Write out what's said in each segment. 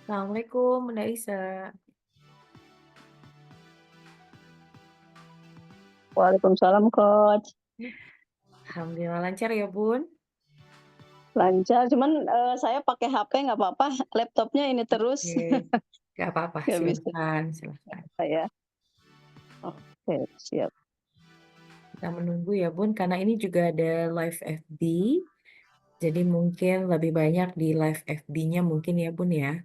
Assalamualaikum, Bunda Isa. Waalaikumsalam, Coach. Alhamdulillah lancar ya, Bun? Lancar, cuman, saya pakai HP nggak apa-apa, laptopnya ini terus, Oke, nggak apa-apa, nggak bisa silahkan, silahkan. saya. Oke, siap. Kita menunggu ya, Bun, karena ini juga ada live FB, jadi mungkin lebih banyak di live FB-nya mungkin ya, Bun, ya?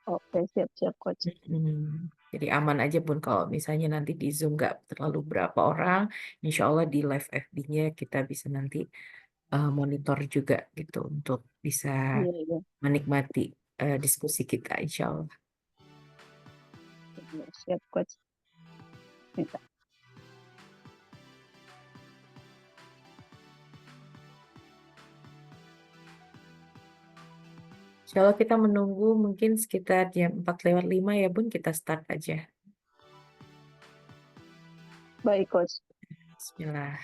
Oke, siap siap, Coach. Jadi aman aja, Bun, kalau misalnya nanti di Zoom nggak terlalu berapa orang, insya Allah di live FB-nya kita bisa nanti monitor juga gitu untuk bisa Iya iya, menikmati diskusi kita, insya Allah. iya, siap, Coach. Minta. Insya Allah kita menunggu mungkin sekitar jam 4:05 ya Bun, kita start aja. Baik, Coach. Bismillah.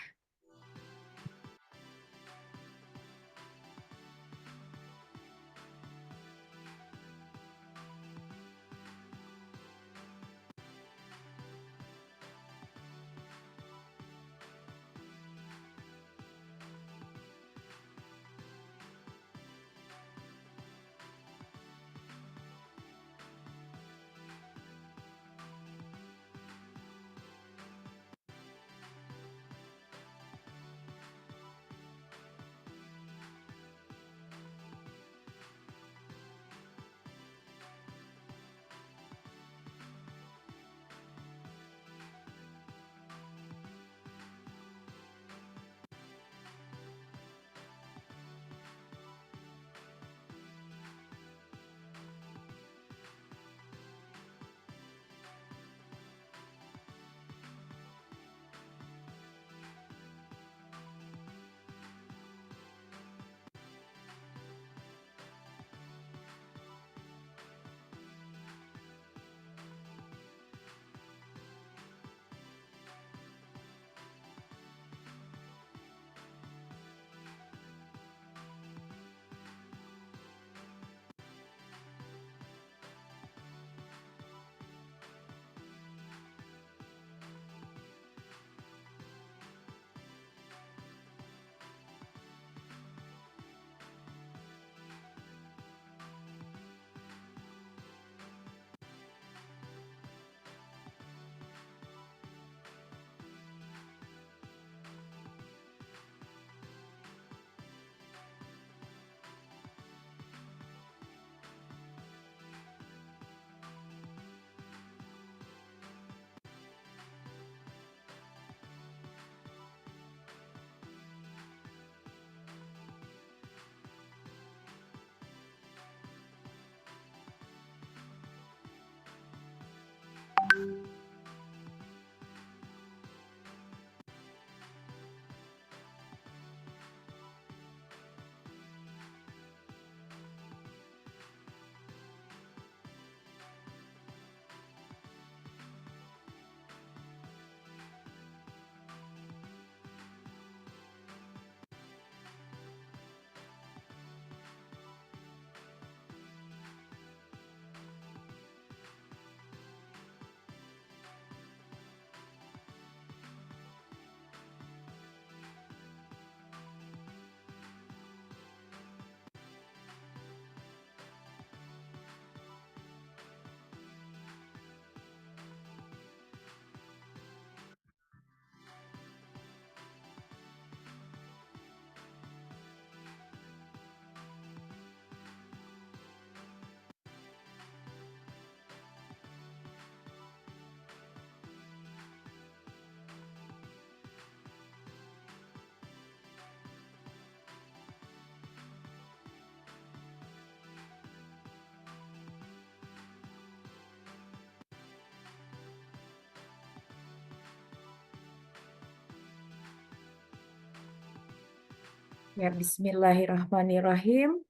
Ya, Bismillahirrahmanirrahim.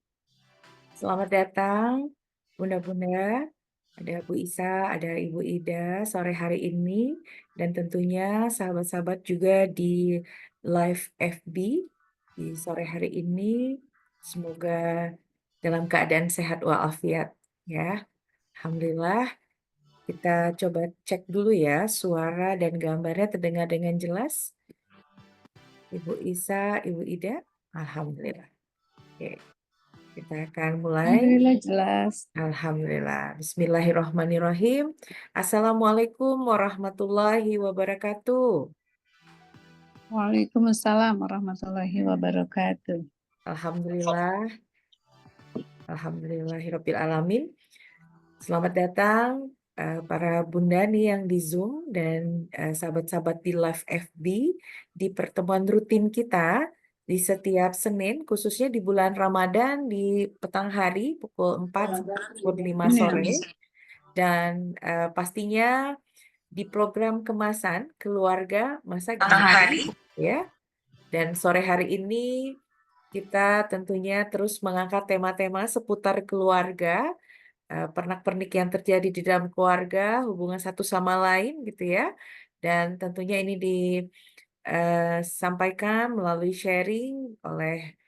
Selamat datang, Bunda-Bunda. Ada Bu Isa, ada Ibu Ida sore hari ini, dan tentunya sahabat-sahabat juga di live FB di sore hari ini. Semoga dalam keadaan sehat walafiat. ya. Alhamdulillah. Kita coba cek dulu ya, suara dan gambarnya terdengar dengan jelas. Ibu Isa, Ibu Ida. Alhamdulillah. Oke, kita akan mulai. Alhamdulillah jelas. Alhamdulillah. Bismillahirrahmanirrahim. Assalamualaikum warahmatullahi wabarakatuh. Waalaikumsalam warahmatullahi wabarakatuh. Alhamdulillah. Alhamdulillahirabbil alamin. Selamat datang para bunda nih yang di Zoom dan sahabat-sahabat di live FB di pertemuan rutin kita di setiap Senin, khususnya di bulan Ramadan di petang hari pukul 4 sampai pukul 5 Iya. sore. Dan pastinya di program kemasan keluarga masa gizi ya. Dan sore hari ini kita tentunya terus mengangkat tema-tema seputar keluarga, pernak-pernik yang terjadi di dalam keluarga, hubungan satu sama lain gitu ya. Dan tentunya ini disampaikan melalui sharing oleh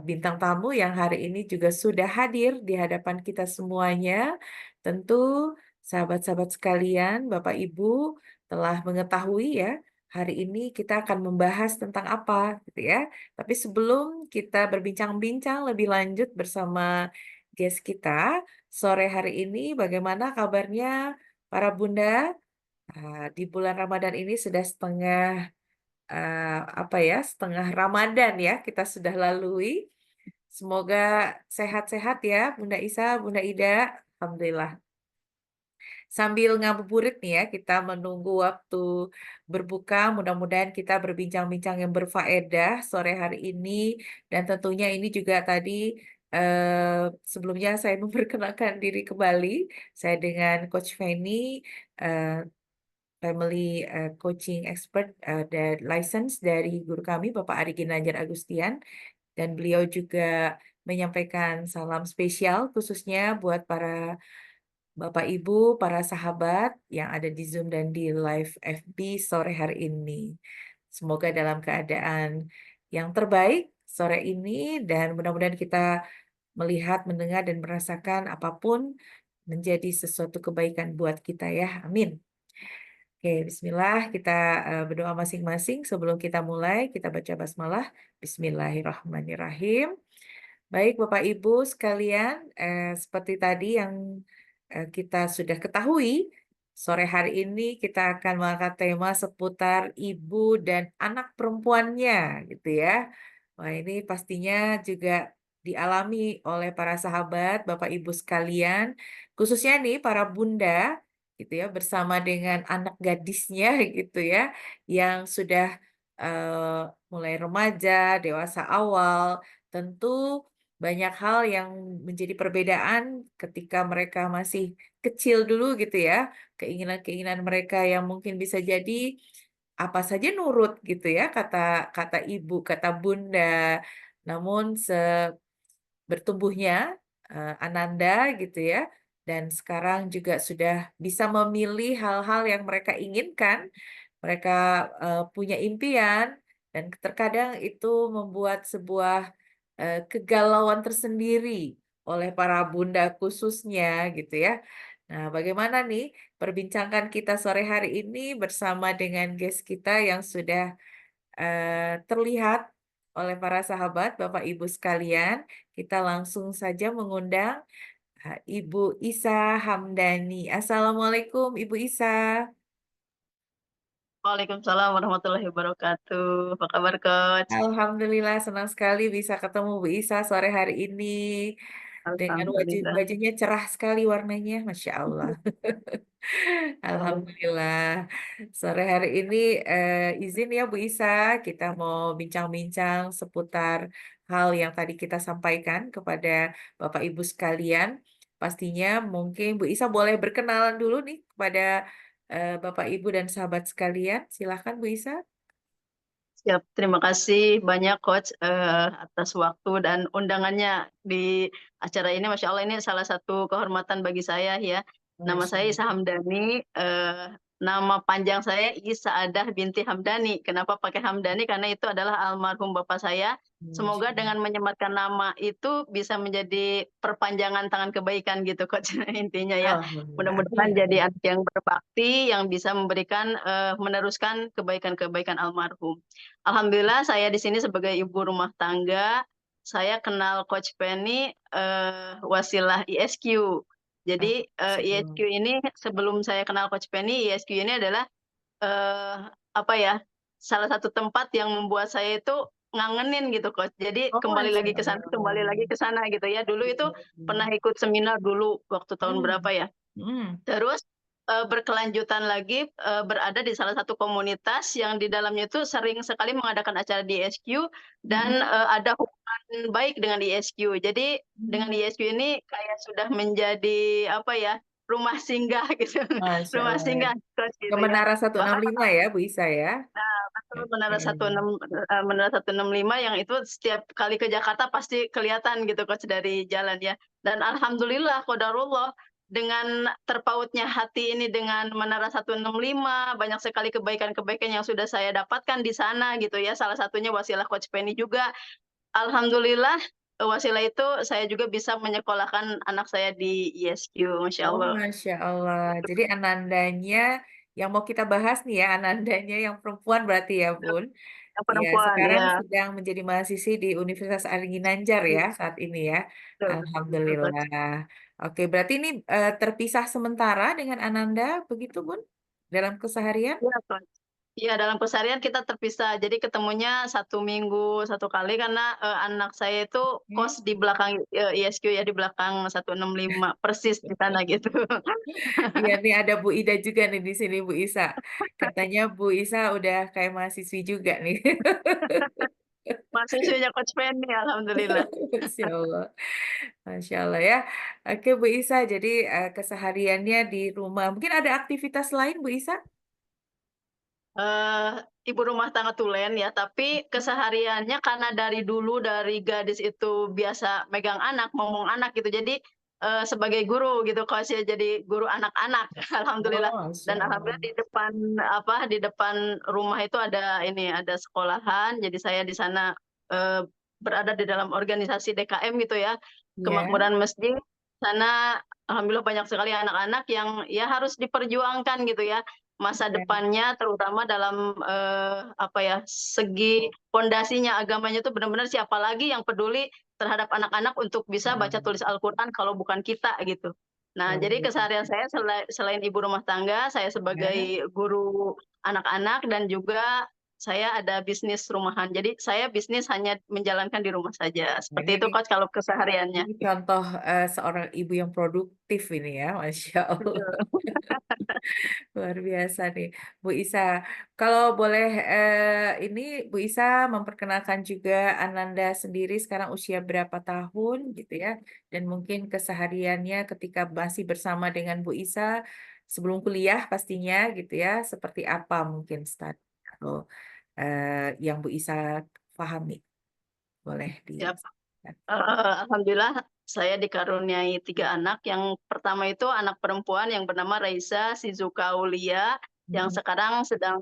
bintang tamu yang hari ini juga sudah hadir di hadapan kita semuanya. Tentu sahabat-sahabat sekalian, Bapak Ibu telah mengetahui ya, hari ini kita akan membahas tentang apa gitu ya. Tapi sebelum kita berbincang-bincang lebih lanjut bersama guest kita, sore hari ini bagaimana kabarnya para bunda? Di bulan Ramadan ini sudah apa ya, setengah Ramadan ya kita sudah lalui. Semoga sehat-sehat ya Bunda Isa, Bunda Ida. Alhamdulillah. Sambil ngabuburit nih ya, kita menunggu waktu berbuka. Mudah-mudahan kita berbincang-bincang yang berfaedah sore hari ini. Dan tentunya ini juga tadi sebelumnya saya memperkenalkan diri kembali. Saya dengan Coach Feni, eh, Family Coaching Expert dan license dari guru kami, Bapak Ari Ginanjar Agustian. Dan beliau juga menyampaikan salam spesial khususnya buat para Bapak Ibu, para sahabat yang ada di Zoom dan di live FB sore hari ini. Semoga dalam keadaan yang terbaik sore ini dan mudah-mudahan kita melihat, mendengar dan merasakan apapun menjadi sesuatu kebaikan buat kita ya. Amin. Oke, bismillah kita berdoa masing-masing sebelum kita mulai, kita baca basmalah. Bismillahirrahmanirrahim. Baik, Bapak Ibu sekalian, seperti tadi yang kita sudah ketahui, sore hari ini kita akan mengangkat tema seputar ibu dan anak perempuannya, gitu ya. Wah, ini pastinya juga dialami oleh para sahabat, Bapak Ibu sekalian, khususnya nih para bunda, gitu ya, bersama dengan anak gadisnya, gitu ya, yang sudah mulai remaja, dewasa awal, tentu banyak hal yang menjadi perbedaan ketika mereka masih kecil dulu gitu ya. Keinginan-keinginan mereka yang mungkin bisa jadi apa saja nurut gitu ya, kata kata ibu, kata bunda. Namun bertumbuhnya Ananda gitu ya. Dan sekarang juga sudah bisa memilih hal-hal yang mereka inginkan. Mereka punya impian dan terkadang itu membuat sebuah kegalauan tersendiri oleh para bunda khususnya gitu ya. Nah, bagaimana nih perbincangan kita sore hari ini bersama dengan guest kita yang sudah terlihat oleh para sahabat, Bapak Ibu sekalian. Kita langsung saja mengundang Ibu Isa Hamdani. Assalamualaikum Ibu Isa. Waalaikumsalam warahmatullahi wabarakatuh. Apa kabar, Coach? Alhamdulillah senang sekali bisa ketemu Bu Isa sore hari ini. Dengan Alhamdulillah. bajunya cerah sekali warnanya, Masya Allah. Alhamdulillah. Sore hari ini izin ya Bu Isa, kita mau bincang-bincang seputar hal yang tadi kita sampaikan kepada Bapak Ibu sekalian. Pastinya mungkin Bu Isa boleh berkenalan dulu nih kepada Bapak Ibu dan sahabat sekalian. Silahkan Bu Isa. Siap, terima kasih banyak Coach atas waktu dan undangannya di acara ini. Masya Allah, ini salah satu kehormatan bagi saya ya. Nama Masya saya Allah. Isa Hamdani, nama panjang saya Isaadah binti Hamdani. Kenapa pakai Hamdani? Karena itu adalah almarhum bapak saya. Masya Semoga dengan menyematkan nama itu bisa menjadi perpanjangan tangan kebaikan gitu, Coach. Intinya ya. Alhamdulillah. Mudah-mudahan Amin, jadi amin. anak yang berbakti, yang bisa memberikan, meneruskan kebaikan-kebaikan almarhum. Alhamdulillah saya di sini sebagai ibu rumah tangga. Saya kenal Coach Penny wasilah ISQ. Ah, Jadi Masya Allah. ISQ ini sebelum saya kenal Coach Penny, ISQ ini adalah apa ya, salah satu tempat yang membuat saya itu ngangenin gitu, Coach. Jadi Oh, Masya kembali lagi Allah. ke sana gitu ya. Dulu itu Hmm. pernah ikut seminar dulu waktu tahun berapa Hmm. ya. Hmm. Terus, berkelanjutan lagi, berada di salah satu komunitas yang di dalamnya itu sering sekali mengadakan acara di ISQ dan, Hmm. ada hubungan baik dengan ISQ. Jadi dengan Hmm. ISQ ini kayak sudah menjadi apa ya, rumah singgah gitu, Masya rumah Allah. singgah Coach Ke gitu ya. Menara Bahkan 165 ya, Bu Isa ya? betul Oke. Menara 165 yang itu setiap kali ke Jakarta pasti kelihatan gitu Coach dari jalan ya. Dan alhamdulillah qadarullah dengan terpautnya hati ini dengan Menara 165 banyak sekali kebaikan-kebaikan yang sudah saya dapatkan di sana gitu ya. Salah satunya wasilah Coach Penny juga. Alhamdulillah wasilah itu saya juga bisa menyekolahkan anak saya di ISQ, Masya Oh, Allah. Masya Allah. Jadi Anandanya yang mau kita bahas nih ya, Anandanya yang perempuan berarti ya, Bun. Yang Iya, perempuan sekarang ya. sedang menjadi mahasiswi di Universitas Ari Ginanjar ya saat ini ya. Betul, betul, Coach. Alhamdulillah. Oke, berarti ini terpisah sementara dengan Ananda, begitu, Bun? Dalam keseharian? Iya, Coach. Iya, dalam keseharian kita terpisah. Jadi ketemunya 1 minggu 1 kali karena, anak saya itu kos Hmm. di belakang, ISQ ya, di belakang 165, persis di sana gitu. Iya nih ada Bu Ida juga nih di sini Bu Isa. Katanya Bu Isa udah kayak mahasiswi juga nih. Mahasiswinya Coach Penny, alhamdulillah. Masya Allah. Masya Allah ya. Oke Bu Isa, jadi kesehariannya di rumah. Mungkin ada aktivitas lain Bu Isa? Eee, ibu rumah tangga tulen ya, tapi kesehariannya karena dari dulu dari gadis itu biasa megang anak, ngomong anak gitu, jadi, sebagai guru gitu Coach ya, jadi guru anak-anak alhamdulillah. Oh, Masya Dan Allah. alhamdulillah di depan apa, di depan rumah itu ada ini, ada sekolahan, jadi saya di sana, berada di dalam organisasi DKM gitu ya, Ya. kemakmuran masjid. Sana alhamdulillah banyak sekali anak-anak yang ya harus diperjuangkan gitu ya. Masa Ya. depannya terutama dalam, apa ya, segi pondasinya agamanya itu benar-benar siapa lagi yang peduli terhadap anak-anak untuk bisa baca tulis Al-Qur'an kalau bukan kita gitu. Nah, Luar jadi biasa. keseharian saya selain ibu rumah tangga, saya Ya. sebagai guru anak-anak dan juga saya ada bisnis rumahan. Jadi saya bisnis hanya menjalankan di rumah saja. Nah, Seperti itu Coach kalau kesehariannya. ini contoh seorang ibu yang produktif ini ya, Masya Allah. Betul. Luar biasa nih, Bu Isa. Kalau boleh ini Bu Isa memperkenalkan juga Ananda sendiri sekarang usia berapa tahun gitu ya, dan mungkin kesehariannya ketika masih bersama dengan Bu Isa sebelum kuliah pastinya gitu ya, seperti apa mungkin start atau yang Bu Isa pahami, boleh di. Siap. Alhamdulillah saya dikaruniai 3 anak. Yang pertama itu anak perempuan yang bernama Raisa Shizuka Aulia, yang Mm, sekarang sedang,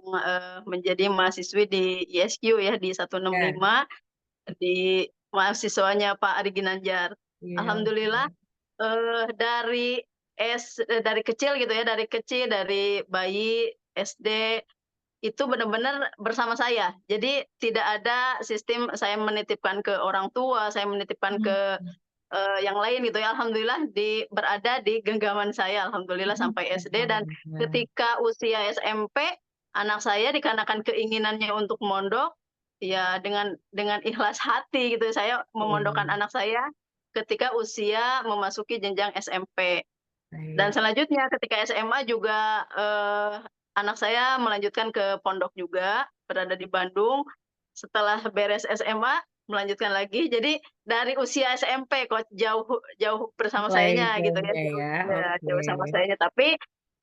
menjadi mahasiswi di ISQ ya, di ya, 165, di mahasiswanya Pak Ari Ginanjar. iya. Alhamdulillah, dari kecil gitu ya, dari bayi, SD, itu benar-benar bersama saya. Jadi tidak ada sistem saya menitipkan ke orang tua, saya menitipkan Mm, ke, yang lain gitu ya. Alhamdulillah berada di genggaman saya, alhamdulillah sampai SD. Dan alhamdulillah. ketika usia SMP, anak saya dikarenakan keinginannya untuk mondok, ya dengan ikhlas hati gitu, saya memondokkan Iya, anak saya ketika usia memasuki jenjang SMP. Dan baik. selanjutnya ketika SMA juga, anak saya melanjutkan ke pondok juga, berada di Bandung. Setelah beres SMA, melanjutkan lagi. Jadi dari usia SMP kok jauh jauh bersama Mulai sayanya gitu ya, jauhnya ya, oke. jauh sama sayanya.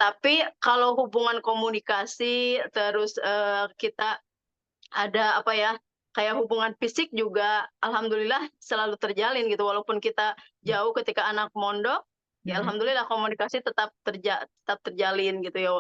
Tapi kalau hubungan komunikasi, terus, kita ada apa ya, kayak hubungan fisik juga alhamdulillah selalu terjalin gitu, walaupun kita jauh ketika anak mondok. Ya Mhm. alhamdulillah komunikasi tetap terjalin gitu ya,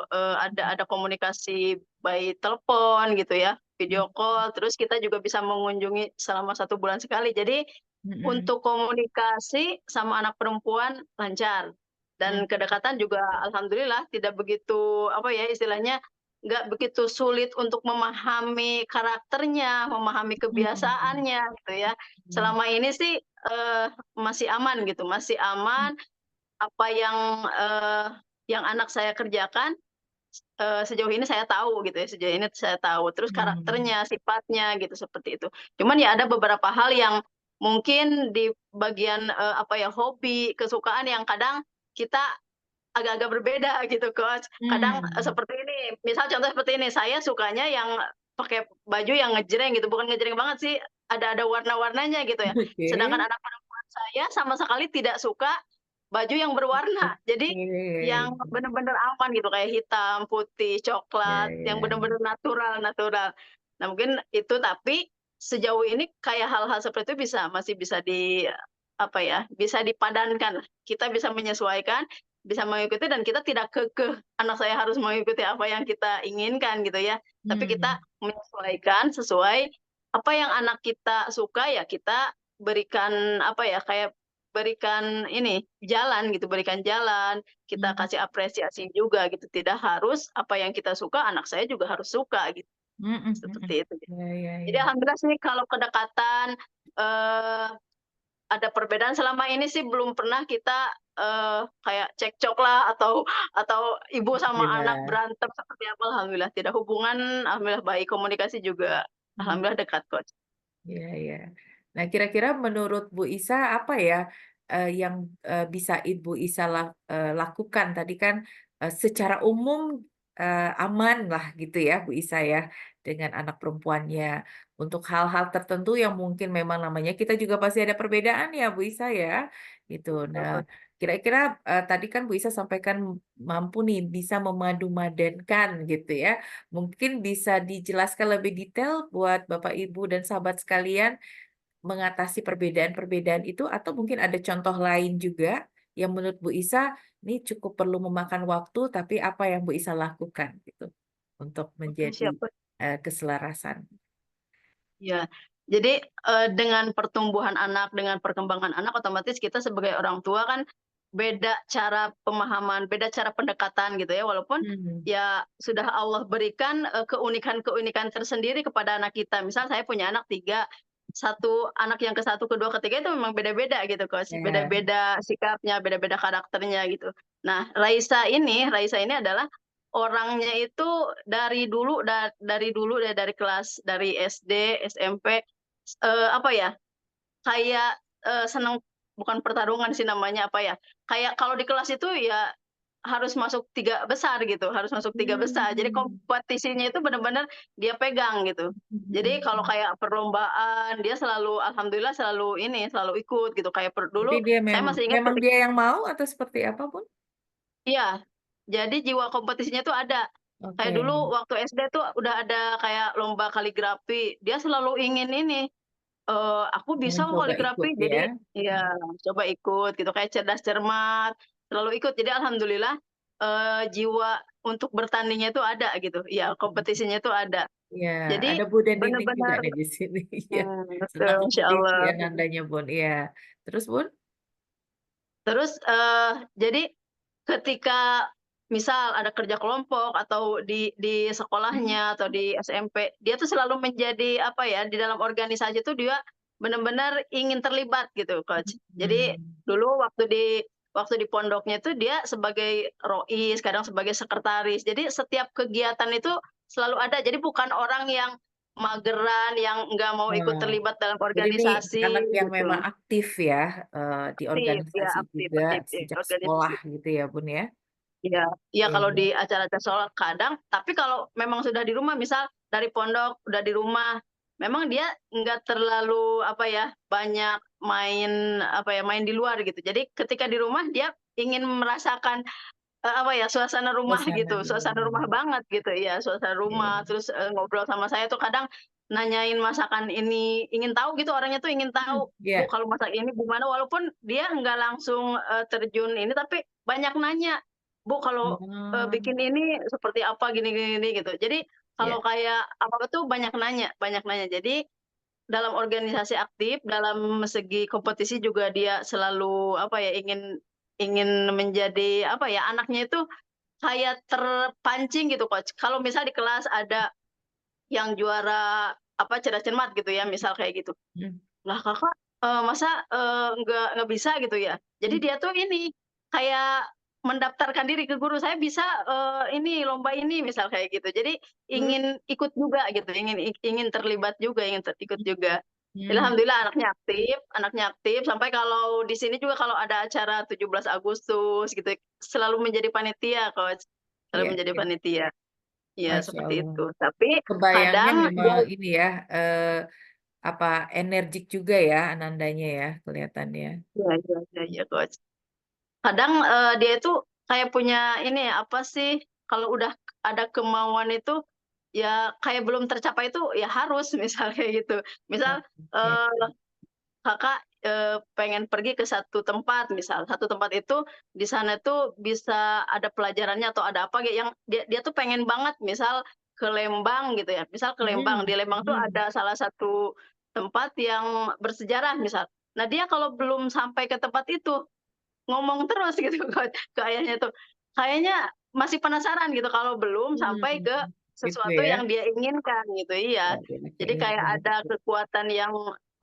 ada komunikasi by telepon gitu ya, Mhm. video call, terus kita juga bisa mengunjungi selama 1 bulan sekali. Jadi, Mhm. untuk komunikasi sama anak perempuan lancar, dan Mhm. kedekatan juga alhamdulillah tidak begitu, apa ya, istilahnya nggak begitu sulit untuk memahami karakternya, memahami Mhm. kebiasaannya gitu ya. Mhm. Selama ini sih, masih aman gitu, masih aman, apa yang anak saya kerjakan, sejauh ini saya tahu gitu ya, sejauh ini saya tahu. Terus Mhm. karakternya, sifatnya gitu, seperti itu. Cuman ya ada beberapa hal yang mungkin di bagian, apa ya, hobi, kesukaan yang kadang kita agak-agak berbeda gitu, Coach. Kadang, Mmm. seperti ini, misal contoh seperti ini, saya sukanya yang pakai baju yang ngejreng gitu, bukan ngejreng banget sih, ada warna-warnanya gitu ya. Oke. Sedangkan anak perempuan saya sama sekali tidak suka baju yang berwarna. Jadi, Oke. yang bener-bener aman gitu, kayak hitam, putih, Iya coklat, yang iya. bener-bener natural. Nah mungkin itu, tapi sejauh ini kayak hal-hal seperti itu masih bisa apa ya, bisa dipadankan lah. Kita bisa menyesuaikan, bisa mengikuti, dan kita tidak kekeh anak saya harus mengikuti apa yang kita inginkan gitu ya. Tapi kita Mmm. menyesuaikan sesuai apa yang anak kita suka, ya kita berikan apa ya, kayak berikan ini, jalan gitu, berikan jalan, kita Mmm. kasih apresiasi juga gitu. Tidak harus apa yang kita suka, anak saya juga harus suka gitu, Mhm mhm. seperti itu. Iya iya Jadi iya. alhamdulillah sih kalau kedekatan, eee ada perbedaan selama ini sih belum pernah kita, kayak cekcok lah, atau ibu sama anak Alhamdulillah. berantem seperti apa, alhamdulillah tidak. Hubungan alhamdulillah baik, komunikasi juga Mhm. alhamdulillah dekat, Coach. Iya iya. Nah, kira-kira menurut Bu Isa apa ya, yang, bisa Ibu Isa lakukan tadi kan, secara umum, aman lah gitu ya Bu Isa ya, dengan anak perempuannya. Untuk hal-hal tertentu yang mungkin memang namanya kita juga pasti ada perbedaan ya Bu Isa ya, gitu. Nah, Betul. kira-kira, tadi kan Bu Isa sampaikan mampu nih bisa memadupadankan gitu ya. Mungkin bisa dijelaskan lebih detail buat Bapak, Ibu, dan sahabat sekalian mengatasi perbedaan-perbedaan itu atau mungkin ada contoh lain juga yang menurut Bu Isa ini cukup perlu memakan waktu, tapi apa yang Bu Isa lakukan gitu untuk Oke, menjadi, siap, Coach. keselarasan? Iya. Jadi, dengan pertumbuhan anak, dengan perkembangan anak, otomatis kita sebagai orang tua kan beda cara pemahaman, beda cara pendekatan gitu ya. Walaupun Mhm. ya sudah Allah berikan, keunikan-keunikan tersendiri kepada anak kita. Misal saya punya anak 3, satu anak yang ke-1, ke-2, ke-3 itu memang beda-beda gitu, Coach. Ya. Beda-beda sikapnya, beda-beda karakternya gitu. Nah, Raisa ini adalah orangnya itu dari dulu ya, dari kelas dari SD, SMP, apa ya, kayak, seneng, bukan pertarungan sih namanya, apa ya, kayak kalau di kelas itu ya harus masuk 3 besar gitu, harus masuk 3 besar. Jadi Mmm. kompetisinya itu benar-benar dia pegang gitu. Mhm Jadi kalau mhm. kayak perlombaan, dia selalu alhamdulillah selalu ini, selalu ikut gitu. Kayak Tapi dulu dia saya masih ingat memang dia yang mau atau seperti apa, Bun? iya, jadi jiwa kompetisinya tuh ada. Kayak Oke. dulu waktu SD tuh udah ada kayak lomba kaligrafi, dia selalu ingin ini, "Aku bisa kok Mencoba ikut kaligrafi." ya? Jadi iya, coba ikut gitu, kayak cerdas cermat, selalu ikut. Jadi alhamdulillah, jiwa untuk bertandingnya itu ada gitu, iya, Mhm. kompetisinya itu ada. Iya, Jadi ada Bu dan Nining juga benar-benar nih di sini, iya. betul, Senang masya kompetisi Allah. ya nandanya, Bun, iya. Terus, Bun? Terus, jadi ketika misal ada kerja kelompok atau di Mmm. sekolahnya atau di SMP, dia tuh selalu menjadi apa ya, di dalam organisasi itu dia benar-benar ingin terlibat gitu, Coach. Jadi Mhm. dulu waktu di pondoknya itu dia sebagai rois, kadang sebagai sekretaris. Jadi setiap kegiatan itu selalu ada. Jadi bukan orang yang mageran, yang nggak mau ikut Wah, terlibat dalam jadi ini anak organisasi yang memang gitu. aktif ya, di Aktif, ya organisasi aktif juga aktif, ya sejak sekolah organisasi. gitu ya, Bun, ya? Iya, iya kalau Iya. di acara-acara sholat kadang, tapi kalau memang sudah di rumah, misal dari pondok, udah di rumah, memang dia nggak terlalu, apa ya, banyak main, apa ya, main di luar gitu. Jadi ketika di rumah dia ingin merasakan, apa ya, suasana rumah Suasana gitu, di suasana rumah. rumah banget gitu, ya suasana rumah, Oke. terus, ngobrol sama saya tuh kadang nanyain masakan ini, ingin tahu gitu, orangnya tuh ingin tahu, "Bu, Iya. kalau masak ini gimana?" Walaupun dia nggak langsung, terjun ini, tapi banyak nanya, "Bu, kalau, Oh, bikin ini seperti apa, gini," gitu. Jadi iya. kalau kayak apa-apa tuh banyak nanya, banyak nanya. Jadi dalam organisasi aktif, dalam segi kompetisi juga dia selalu apa ya, ingin ingin menjadi apa ya, anaknya itu kayak terpancing gitu, Coach. Kalau misal di kelas ada yang juara apa, cerdas cermat gitu ya, misal kayak gitu. Mhm. "Lah Kakak, masa, nggak bisa gitu ya?" Jadi Mmm, dia tuh ini, kayak mendaftarkan diri ke guru, "Saya bisa, ini, lomba ini," misal kayak gitu. Jadi mhm, ingin ikut juga gitu, ingin terlibat juga, ikut juga. mmm, Alhamdulillah anaknya aktif, sampai kalau di sini juga kalau ada acara 17 Agustus gitu, selalu menjadi panitia, Coach, iya selalu menjadi iya, panitia. Iya, Masya seperti Allah. itu. Tapi Kebayangnya kadang memang dia ini ya, apa, energik juga ya Anandanya ya kelihatannya. iya iya iya iya, Coach. Kadang, dia itu kayak punya ini ya, apa sih, kalau udah ada kemauan itu, ya kayak belum tercapai itu, ya harus misal kayak gitu. Misal, Oh, oke. eee, Kakak, pengen pergi ke satu tempat misal, satu tempat itu di sana tuh bisa ada pelajarannya atau ada apa yang dia dia tuh pengen banget misal ke Lembang gitu ya, misal ke Lembang, Mhm di Lembang tuh mhm. ada salah satu tempat yang bersejarah misal. Nah, dia kalau belum sampai ke tempat itu, ngomong terus gitu ke ayahnya tuh, kayaknya masih penasaran gitu kalau belum sampai ke Mmm, gitu sesuatu ya? yang dia inginkan gitu, iya. Oh, ada Jadi kayak keinginan ada itu. kekuatan yang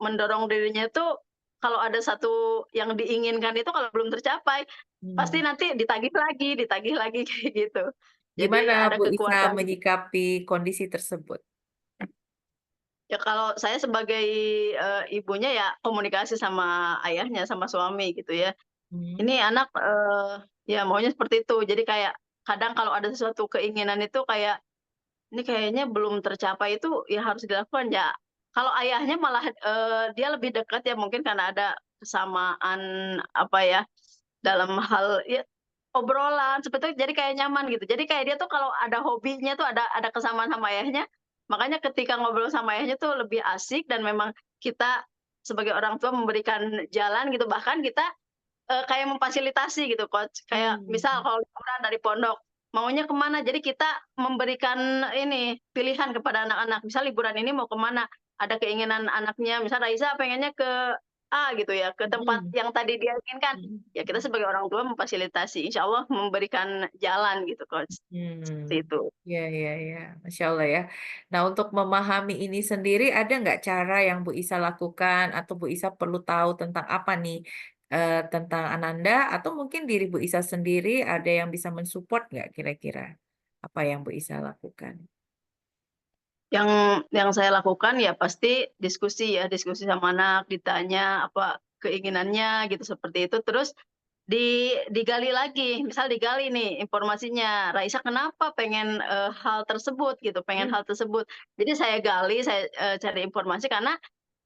mendorong dirinya tuh, kalau ada satu yang diinginkan itu kalau belum tercapai, pasti Mmm. nanti ditagih lagi kayak gitu. Jadi Gimana ada Bu Isa kekuatan. menyikapi kondisi tersebut? Ya kalau saya sebagai, ibunya ya komunikasi sama ayahnya, sama suami gitu ya. Mmm, Ini anak, ya maunya seperti itu. Jadi kayak kadang kalau ada sesuatu keinginan itu kayak, ini kayaknya belum tercapai itu ya harus dilakukan ya. Kalau ayahnya malah, dia lebih dekat ya mungkin karena ada kesamaan apa ya, dalam hal ya obrolan seperti itu jadi kayak nyaman gitu. Jadi kayak dia tuh kalau ada hobinya tuh ada kesamaan sama ayahnya, makanya ketika ngobrol sama ayahnya tuh lebih asik dan memang kita sebagai orang tua memberikan jalan gitu, bahkan kita kayak memfasilitasi gitu, Coach. Kayak misal mmm, kalau liburan dari pondok, maunya ke mana, jadi kita memberikan ini, pilihan kepada anak-anak. Misal liburan ini mau ke mana, ada keinginan anaknya, misal Raisa pengennya ke A gitu ya, ke tempat mhm yang tadi dia inginkan. mhm Ya kita mhm. sebagai orang tua memfasilitasi, insya Allah memberikan jalan gitu, Coach. Seperti Mmm, itu. iya iya iya, Masya Allah ya. Nah untuk memahami ini sendiri ada nggak cara yang Bu Isa lakukan atau Bu Isa perlu tahu tentang apa nih, tentang Ananda atau mungkin diri Bu Isa sendiri ada yang bisa men-support nggak kira-kira? Apa yang Bu Isa lakukan? Yang yang saya lakukan ya pasti diskusi ya, diskusi sama anak, ditanya apa keinginannya gitu, seperti itu. Terus digali lagi, misal digali nih informasinya, Raisa kenapa pengen, hal tersebut gitu, pengen Mmm, hal tersebut. Jadi saya gali, saya, cari informasi karena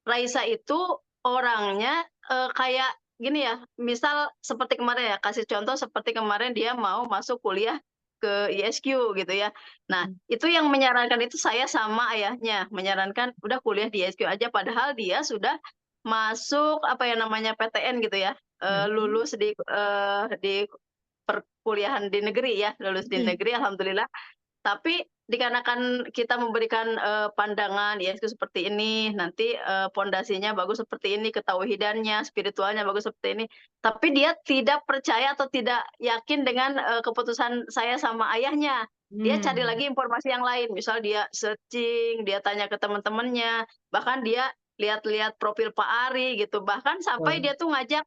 Raisa itu orangnya, kayak gini ya, misal seperti kemarin ya, kasih contoh seperti kemarin dia mau masuk kuliah ke ISQ gitu ya. Nah, mhm itu yang menyarankan itu saya sama ayahnya, menyarankan udah kuliah di ISQ aja, padahal dia sudah masuk apa ya namanya, PTN gitu ya, mhm lulus di perkuliahan di negeri ya, lulus di mhm. negeri alhamdulillah. Tapi dikarenakan kita memberikan, pandangan, ya itu seperti ini, nanti, pondasinya bagus seperti ini, ketauhidannya, spiritualnya bagus seperti ini. Tapi dia tidak percaya atau tidak yakin dengan, keputusan saya sama ayahnya. Dia cari Mmm, lagi informasi yang lain, misal dia searching, dia tanya ke teman-temannya, bahkan dia lihat-lihat profil Pak Ari gitu, bahkan sampai betul. dia tuh ngajak,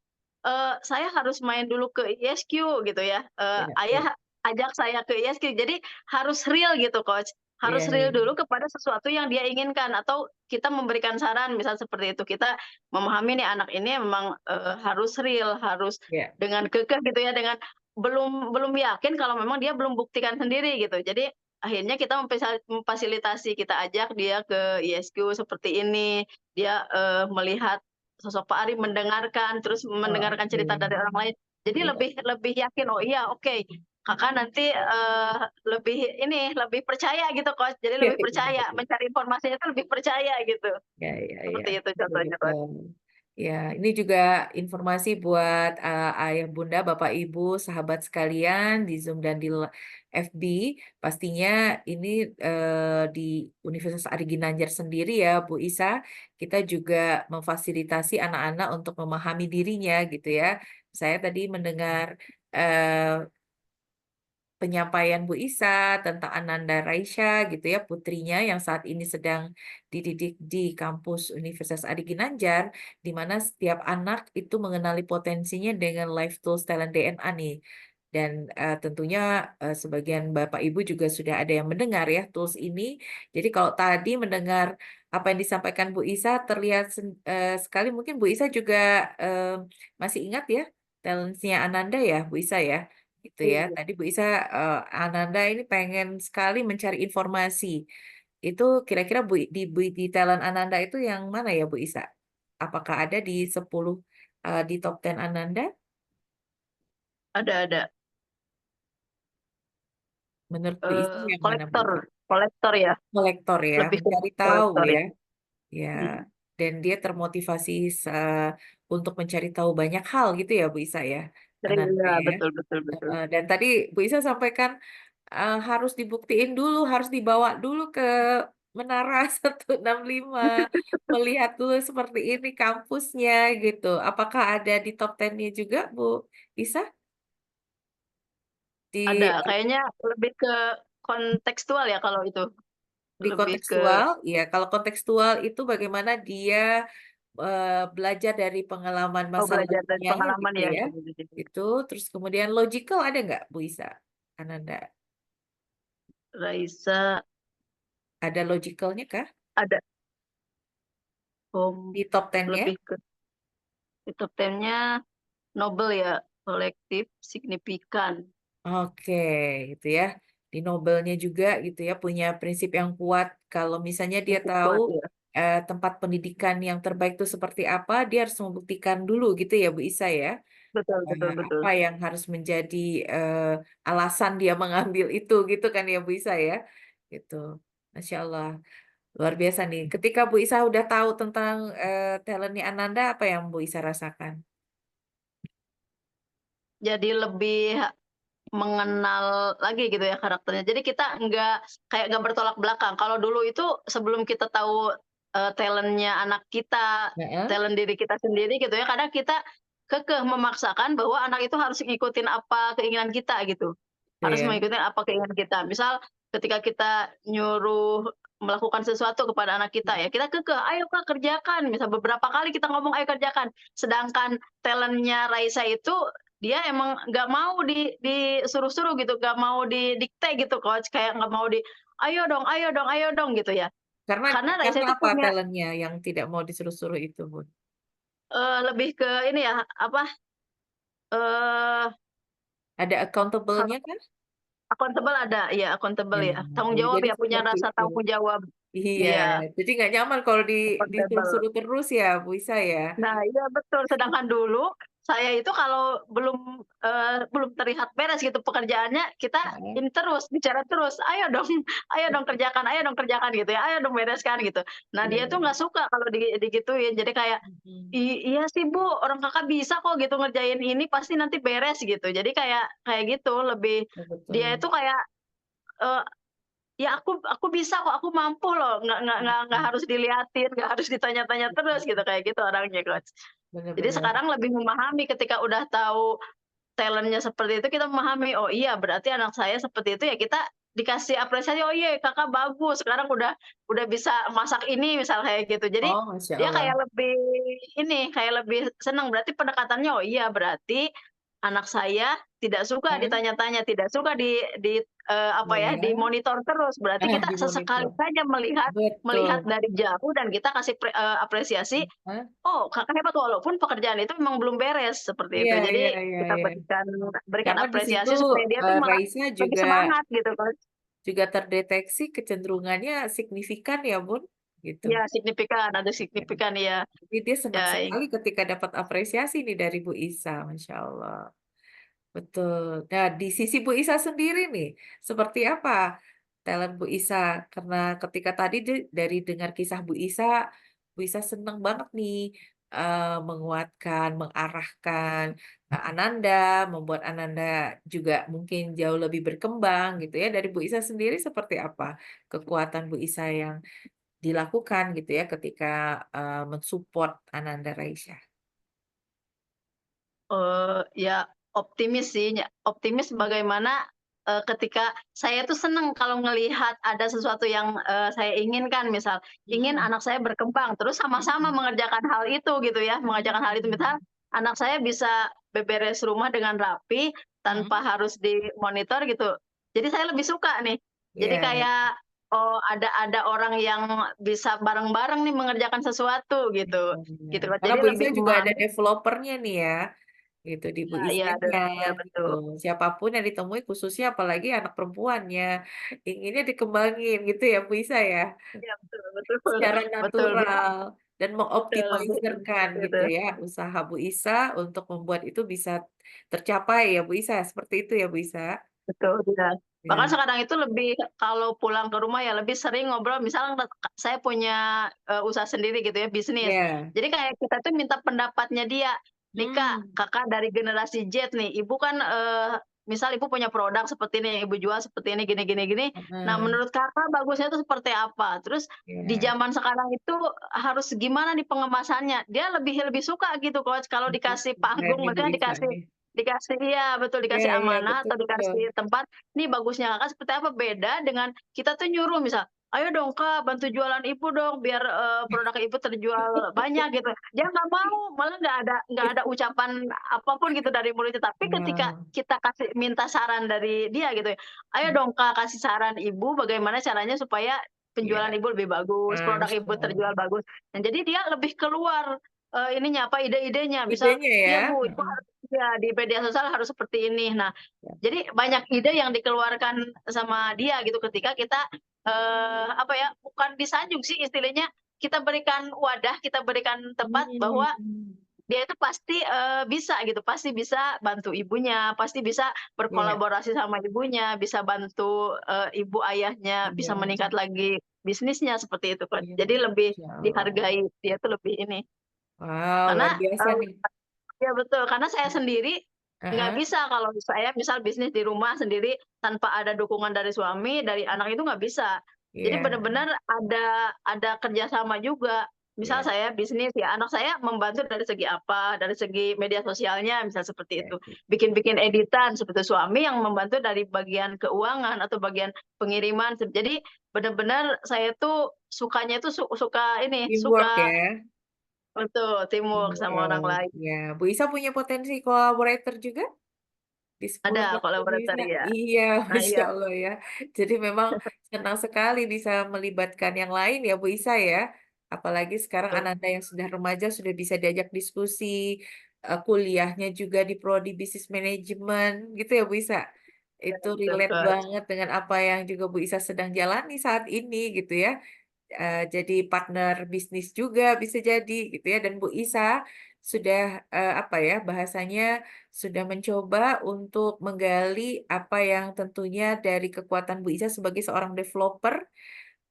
"Saya harus main dulu ke ISQ," gitu ya, Iya iya "Ayah ajak saya ke ISQ." Jadi harus real gitu, Coach. iya Harus real iya dulu kepada sesuatu yang dia inginkan atau kita memberikan saran misal seperti itu. Kita memahami nih anak ini memang, harus real, harus iya. dengan kekeh gitu ya, dengan belum belum yakin kalau memang dia belum buktikan sendiri gitu. Jadi akhirnya kita memfasilitasi, kita ajak dia ke ISQ seperti ini, dia, melihat sosok Pak Ari, mendengarkan, terus Oh, mendengarkan cerita oke. dari orang lain. Jadi Iya lebih lebih yakin, "Oh iya, oke, Kakak nanti, lebih percaya gitu, Coach. Jadi Iya, lebih iya, percaya, betul. mencari informasinya itu lebih percaya gitu. Ya, ya, ya, Seperti itu betul, contohnya, Coach. betul. Ya, ini juga informasi buat ayah, bunda, bapak, ibu, sahabat sekalian di Zoom dan di FB. Pastinya ini di Universitas Ari Ginanjar sendiri ya, Bu Isa, kita juga memfasilitasi anak-anak untuk memahami dirinya gitu ya. Saya tadi mendengar eh, penyampaian Bu Isa tentang Ananda Raisya gitu ya, putrinya yang saat ini sedang dididik di kampus Universitas Adi Ginanjar, di mana setiap anak itu mengenali potensinya dengan Life Tools Talent DNA nih. Dan tentunya sebagian Bapak Ibu juga sudah ada yang mendengar ya tools ini. Jadi kalau tadi mendengar apa yang disampaikan Bu Isa terlihat sekali, mungkin Bu Isa juga masih ingat ya talentsnya Ananda ya Bu Isa ya gitu ya. Iya. Tadi Bu Isa, Ananda ini pengen sekali mencari informasi. Itu kira-kira di talent Ananda itu yang mana ya Bu Isa? Apakah ada di 10 di top 10 Ananda? Ada. Menurut Bu Isa yang mana Bu Kolektor Isa? kolektor ya, Kolektor ya, lebih ke mencari tahu kolektor ya. ya. Ya, Mhm. dan dia termotivasi untuk mencari tahu banyak hal gitu ya Bu Isa ya. Ananda Iya, ya. betul betul betul. Dan tadi Bu Isa sampaikan harus dibuktiin dulu, harus dibawa dulu ke Menara 165, melihat dulu seperti ini kampusnya gitu. Apakah ada di top 10-nya juga Bu Isa? Ada, Di kayaknya lebih ke kontekstual ya kalau itu, di lebih ke kontekstual, ya kalau kontekstual itu bagaimana dia belajar dari pengalaman oh masa belajar dari lalunya pengalaman gitu ya. ya. Itu terus kemudian logical ada nggak Bu Isa? Ananda, Raisa ada logicalnya kah ada, di top 10-nya? lebih ke di top 10-nya Nobel ya, kolektif, signifikan, Oke, gitu ya. Di Nobelnya juga gitu ya, punya prinsip yang kuat. Kalau misalnya dia lebih tahu kuat ya. tempat pendidikan yang terbaik itu seperti apa, dia harus membuktikan dulu gitu ya, Bu Isa ya. Betul betul betul. Apa yang harus menjadi alasan dia mengambil itu gitu kan ya, Bu Isa ya. Gitu. Masya Allah, luar biasa nih. Ketika Bu Isa udah tahu tentang talentnya Ananda, apa yang Bu Isa rasakan? Jadi lebih mengenal lagi gitu ya karakternya. Jadi kita nggak bertolak belakang. Kalau dulu itu sebelum kita tahu, talent-nya anak kita, Heeh, talent diri kita sendiri gitu ya, kadang kita kekeh memaksakan bahwa anak itu harus ngikutin apa keinginan kita gitu. gitu Harus ya. mengikuti apa keinginan kita. Misal ketika kita nyuruh melakukan sesuatu kepada anak kita ya, kita kekeh, "Ayo Kak kerjakan." Misal beberapa kali kita ngomong, "Ayo kerjakan." Sedangkan talent-nya Raisa itu dia emang nggak mau disuruh-suruh gitu, nggak mau didikte gitu, Coach, kayak nggak mau ayo dong," gitu ya. Karena Karena Raisa karena itu apa punya, talentnya yang tidak mau disuruh-suruh itu, Bun? lebih ke ini ya, apa, eee, Ada accountable-nya kalau kan? accountable ada, iya Ya, accountable ya, tanggung jawab jadi ya, punya seperti rasa itu. tanggung jawab. Iya, Iya, jadi nggak nyaman kalau accountable. disuruh-suruh terus ya, Bu Isa ya? Nah, iya betul, sedangkan dulu saya itu kalau belum terlihat beres gitu pekerjaannya, kita Heeh. ini terus, bicara terus, ayo dong kerjakan," gitu ya, "Ayo dong bereskan," gitu. Nah, Iya, dia tuh iya. nggak suka kalau digituin, jadi kayak, Mhm. Iya sih Bu, orang Kakak bisa kok gitu ngerjain ini, pasti nanti beres," gitu. Jadi kayak kayak gitu, lebih Oh, dia betul. itu kayak, eee ya aku bisa kok, aku mampu loh, nggak Mhm. harus diliatin, nggak harus ditanya-tanya terus gitu, kayak gitu orangnya, Coach. Jadi Benar-benar. sekarang lebih memahami ketika udah tahu talent-nya seperti itu, kita memahami, "Oh iya berarti anak saya seperti itu," ya kita dikasih apresiasi, "Oh iya Kakak bagus, sekarang udah bisa masak ini," misal kayak gitu. Jadi Oh, Masya dia Allah. kayak lebih ini, kayak lebih senang, berarti pendekatannya, "Oh iya berarti anak saya tidak suka Heeh. ditanya-tanya, tidak suka apa ya, Ya, dimonitor terus, berarti kita sesekali dimonitor. saja melihat melihat Betul. dari jauh dan kita kasih apresiasi, Hah? "Oh, Kakak hebat walaupun pekerjaan itu memang belum beres," seperti Iya, itu. iya, Jadi iya, kita iya. berikan Karena di situ apresiasi supaya dia tuh malah Raisa lebih juga semangat gitu kan. juga terdeteksi kecenderungannya signifikan ya, Bun, gitu. Iya signifikan, ada Ya. signifikan iya. Jadi dia Ya senang sekali ketika dapat apresiasi nih dari Bu Isa, Masya Allah. betul. Nah, di sisi Bu Isa sendiri nih, seperti apa talent Bu Isa? Karena ketika tadi dari dengar kisah Bu Isa seneng banget nih, menguatkan, mengarahkan, Ananda, membuat Ananda juga mungkin jauh lebih berkembang gitu ya. Dari Bu Isa sendiri seperti apa kekuatan Bu Isa yang dilakukan gitu ya ketika, men-support Ananda Raisya? Ya optimis sih, optimis bagaimana, ketika saya tuh seneng kalau ngelihat ada sesuatu yang, saya inginkan, misal ingin Mhm, anak saya berkembang, terus sama-sama mhm, mengerjakan hal itu gitu ya, mengerjakan hal itu. Misal mhm, anak saya bisa beberes rumah dengan rapi tanpa mhm. harus dimonitor gitu. Jadi saya lebih suka nih. Jadi Iya, kayak, oh ada orang yang bisa bareng-bareng nih mengerjakan sesuatu iya, gitu, iya. gitu kan. Karena Jadi Bu Isa lebih juga ada developernya nih ya, gitu, di Bu iya iya, Isanya, iya gitu. betul. Siapapun yang ditemui khususnya apalagi anak perempuannya, inginnya dikembangin gitu ya Bu Isa ya, Iya betul betul. secara Betul, biar natural dan betul, lebih mengoptimalisirkan seperti itu. gitu ya, usaha Bu Isa untuk membuat itu bisa tercapai ya Bu Isa, seperti itu ya Bu Isa? Betul, iya. Bahkan Ya, sekarang itu lebih kalau pulang ke rumah ya lebih sering ngobrol misalnya saya punya, usaha sendiri gitu ya, bisnis. iya, Jadi kayak kita tuh minta pendapatnya dia, "Nih Kak, mmm, Kakak dari generasi Z nih, Ibu kan, misal Ibu punya produk seperti ini, Ibu jual seperti ini, gini gini gini. Nah heeh, menurut Kakak bagusnya itu seperti apa? Terus di iya, zaman sekarang itu harus gimana nih pengemasannya?" Dia lebih lebih suka gitu kalau dikasih keren panggung, nih Bu maksudnya Isa dikasih nih. Dikasih iya betul, Iya, dikasih iya, amanah betul, atau betul. dikasih tempat, "Nih bagusnya Kakak seperti apa?" Beda dengan kita tuh nyuruh misal, "Ayo dong Kak, bantu jualan Ibu dong biar, produk Ibu terjual banyak," gitu. Dia nggak mau, malah nggak ada ucapan apapun gitu dari mulutnya. Tapi ketika Wow, kita kasih minta saran dari dia gitu ya, "Ayo dong Kak, kasih saran Ibu bagaimana caranya supaya penjualan iya, Ibu lebih bagus, produk Masya Ibu Allah. terjual bagus." Nah jadi dia lebih keluar, ininya apa, ide-idenya. Misal, Idenya ya? "Iya Bu, Ibu Heeh, harus iya, di media sosial harus seperti ini." Nah, ya, jadi banyak ide yang dikeluarkan sama dia gitu ketika kita, apa ya, bukan disanjung sih istilahnya, kita berikan wadah, kita berikan tempat bahwa mmm, dia itu pasti, bisa gitu, pasti bisa bantu ibunya, pasti bisa iya, berkolaborasi sama ibunya, bisa bantu, ibu ayahnya bisa iya, meningkat lagi bisnisnya, seperti itu kan. iya, Jadi lebih Masya Allah. dihargai, dia tuh lebih ini. Wow, Karena, luar biasa nih. iya betul, karena saya sendiri nggak Heeh, bisa kalau saya misal bisnis di rumah sendiri tanpa ada dukungan dari suami, dari anak itu nggak bisa. Jadi iya, benar-benar ada kerjasama juga. Misal iya, saya bisnis ya, anak saya membantu dari segi apa, dari segi media sosialnya misal seperti iya, itu. Bikin-bikin editan, seperti suami yang membantu dari bagian keuangan atau bagian pengiriman. Jadi benar-benar saya tuh sukanya itu suka ini, teamwork suka ya, betul teamwork sama orang teamwork, lain. iya. Bu Isa punya potensi collaborator juga di 10 Ada tahun Bu kolaborator Isa? ya. Iya, Nah Masya iya. Allah ya. Jadi memang senang sekali bisa melibatkan yang lain ya Bu Isa ya. Apalagi sekarang Betul Ananda yang sudah remaja sudah bisa diajak diskusi, kuliahnya juga di prodi bisnis manajemen gitu ya Bu Isa? Itu betul, relate Coach. banget dengan apa yang juga Bu Isa sedang jalani saat ini gitu ya. Jadi partner bisnis juga bisa jadi gitu ya dan Bu Isa sudah, apa ya, bahasanya sudah mencoba untuk menggali apa yang tentunya dari kekuatan Bu Isa sebagai seorang developer,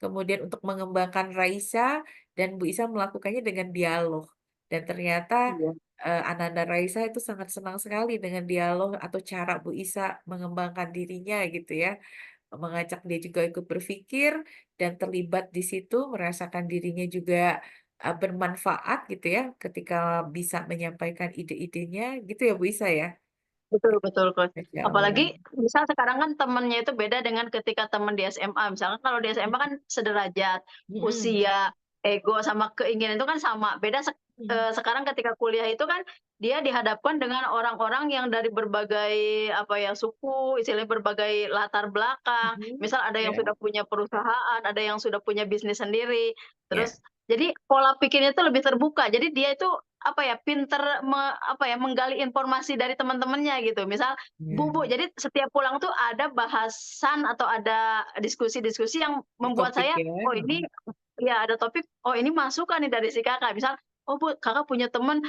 kemudian untuk mengembangkan Raisa dan Bu Isa melakukannya dengan dialog. Dan ternyata, Iya, Ananda Raisa itu sangat senang sekali dengan dialog atau cara Bu Isa mengembangkan dirinya gitu ya. Mengajak dia juga ikut berpikir dan terlibat di situ, merasakan dirinya juga, bermanfaat gitu ya, ketika bisa menyampaikan ide-idenya, gitu ya, Bu Isa ya? betul betul, Coach. Masya Allah. Apalagi misal sekarang kan temennya itu beda dengan ketika temen di SMA. Misalkan kalau di SMA kan sederajat, Mhm, usia, ego, sama keinginan itu kan sama. Beda mhm, sekarang ketika kuliah itu kan dia dihadapkan dengan orang-orang yang dari berbagai, apa ya, suku, istilahnya berbagai latar belakang. mhm, Misal ada yang ya, sudah punya perusahaan, ada yang sudah punya bisnis sendiri. ya, Terus jadi pola pikirnya itu lebih terbuka. Jadi dia itu apa ya, pinter apa ya, menggali informasi dari teman-temannya gitu. Misal, ya, "Bu, jadi setiap pulang tuh ada bahasan atau ada diskusi-diskusi yang ini membuat topik saya, ya, oh heeh, ini ya ada topik, oh ini masukan nih dari si Kakak." Misal "Oh Bu, Kakak punya teman,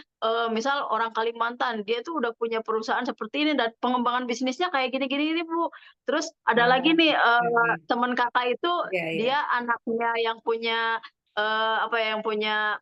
misal orang Kalimantan, dia tuh udah punya perusahaan seperti ini dan pengembangan bisnisnya kayak gini Bu." Terus ada lagi Oh, nih, oke. temen Kakak itu Iya, iya. dia anaknya yang punya, apa ya, yang punya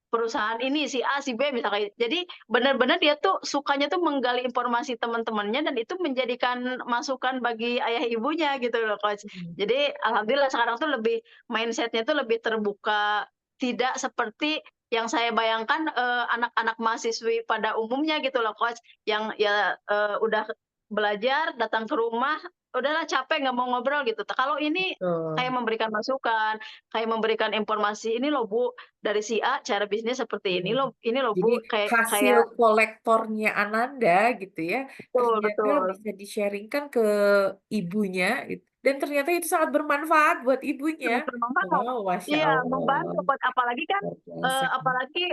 perusahaan ini, si A, si B misalnya. Jadi benar-benar dia tuh sukanya tuh menggali informasi teman-temannya dan itu menjadikan masukan bagi ayah ibunya gitu loh, Coach. Mhm. Jadi alhamdulillah sekarang tuh lebih mindset-nya tuh lebih terbuka, tidak seperti yang saya bayangkan, anak-anak mahasiswi pada umumnya gitu loh, Coach, yang ya, udah belajar, datang ke rumah, udahlah capek nggak mau ngobrol gitu. Kalau ini kayak Betul. memberikan masukan, kayak memberikan informasi, "Ini loh Bu, dari si A cara bisnis seperti Mhm. ini loh Jadi Bu," kayak hasil kayak kolektornya Ananda gitu ya, betul ternyata betul, bisa di-sharing-kan ke ibunya dan ternyata itu sangat bermanfaat buat ibunya. sangat bermanfaat. Wow, Masya Iya, Allah, membantu Coach, apalagi kan, luar biasa. apalagi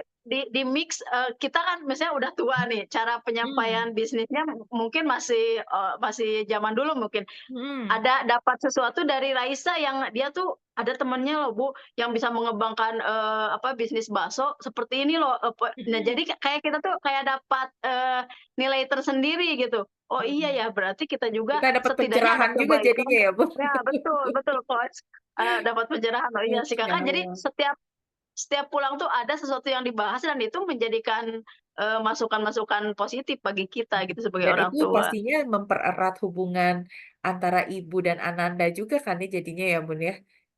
di-mix, kita kan misalnya udah tua nih, cara Mmm, penyampaian bisnisnya mungkin masih, masih zaman dulu mungkin. mhm, Ada dapat sesuatu dari Raisa yang dia tuh ada temennya loh Bu, yang bisa mengembangkan, apa, bisnis bakso seperti ini loh, nah mhm, jadi kayak kita tuh kayak dapat, nilai tersendiri gitu. Oh iya mhm. ya berarti kita juga Kita dapat setidaknya ada pencerahan juga kebaikan jadinya ya, Bu? ya betul betul Coach, dapat pencerahan. Oh iya sih Masya Kakak, jadi Allah. setiap pulang tuh ada sesuatu yang dibahas dan itu menjadikan, masukan-masukan positif bagi kita Mhm. gitu sebagai Dan orang itu tua. pastinya mempererat hubungan antara ibu dan Ananda juga kan ya jadinya ya, Bun, ya?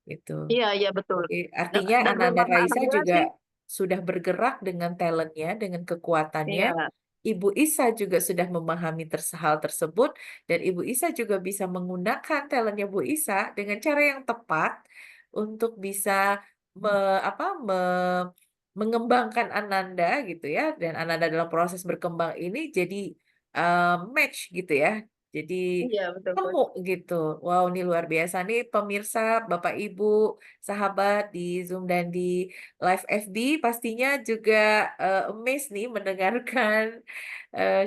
Gitu. Iya iya betul. Artinya Dan Ananda memang Raisa alhamdulillah juga sih sudah bergerak dengan talent-nya, dengan kekuatannya. iya. Ibu Isa juga sudah memahami hal tersebut dan Ibu Isa juga bisa menggunakan talent-nya Bu Isa dengan cara yang tepat untuk bisa me apa, mengembangkan Ananda gitu ya, dan Ananda dalam proses berkembang ini jadi, match gitu ya. Jadi Iya betul, Coach. ketemu gitu. Wow, ini luar biasa nih pemirsa, Bapak Ibu, sahabat di Zoom dan di live FB pastinya juga, amazed nih mendengarkan,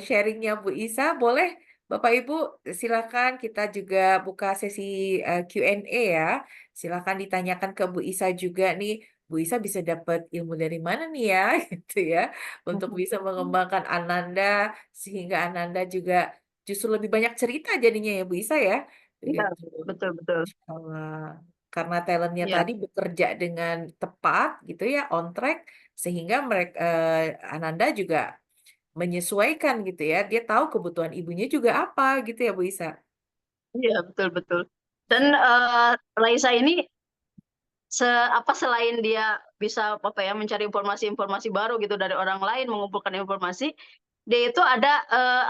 sharing-nya Bu Isa. Boleh Bapak Ibu silakan kita juga buka sesi, Q&A ya. Silakan ditanyakan ke Bu Isa juga nih, Bu Isa bisa dapat ilmu dari mana nih ya, gitu ya, untuk bisa mengembangkan Ananda, sehingga Ananda juga justru lebih banyak cerita jadinya ya Bu Isa ya, Iya, begitu. betul betul. Masyaallah. Karena talent-nya Iya tadi bekerja dengan tepat gitu ya, on track, sehingga Ananda juga menyesuaikan gitu ya, dia tahu kebutuhan ibunya juga apa gitu ya Bu Isa? iya, betul betul. Dan, Raisa ini selain dia bisa, apa ya, mencari informasi-informasi baru gitu dari orang lain, mengumpulkan informasi, dia itu ada,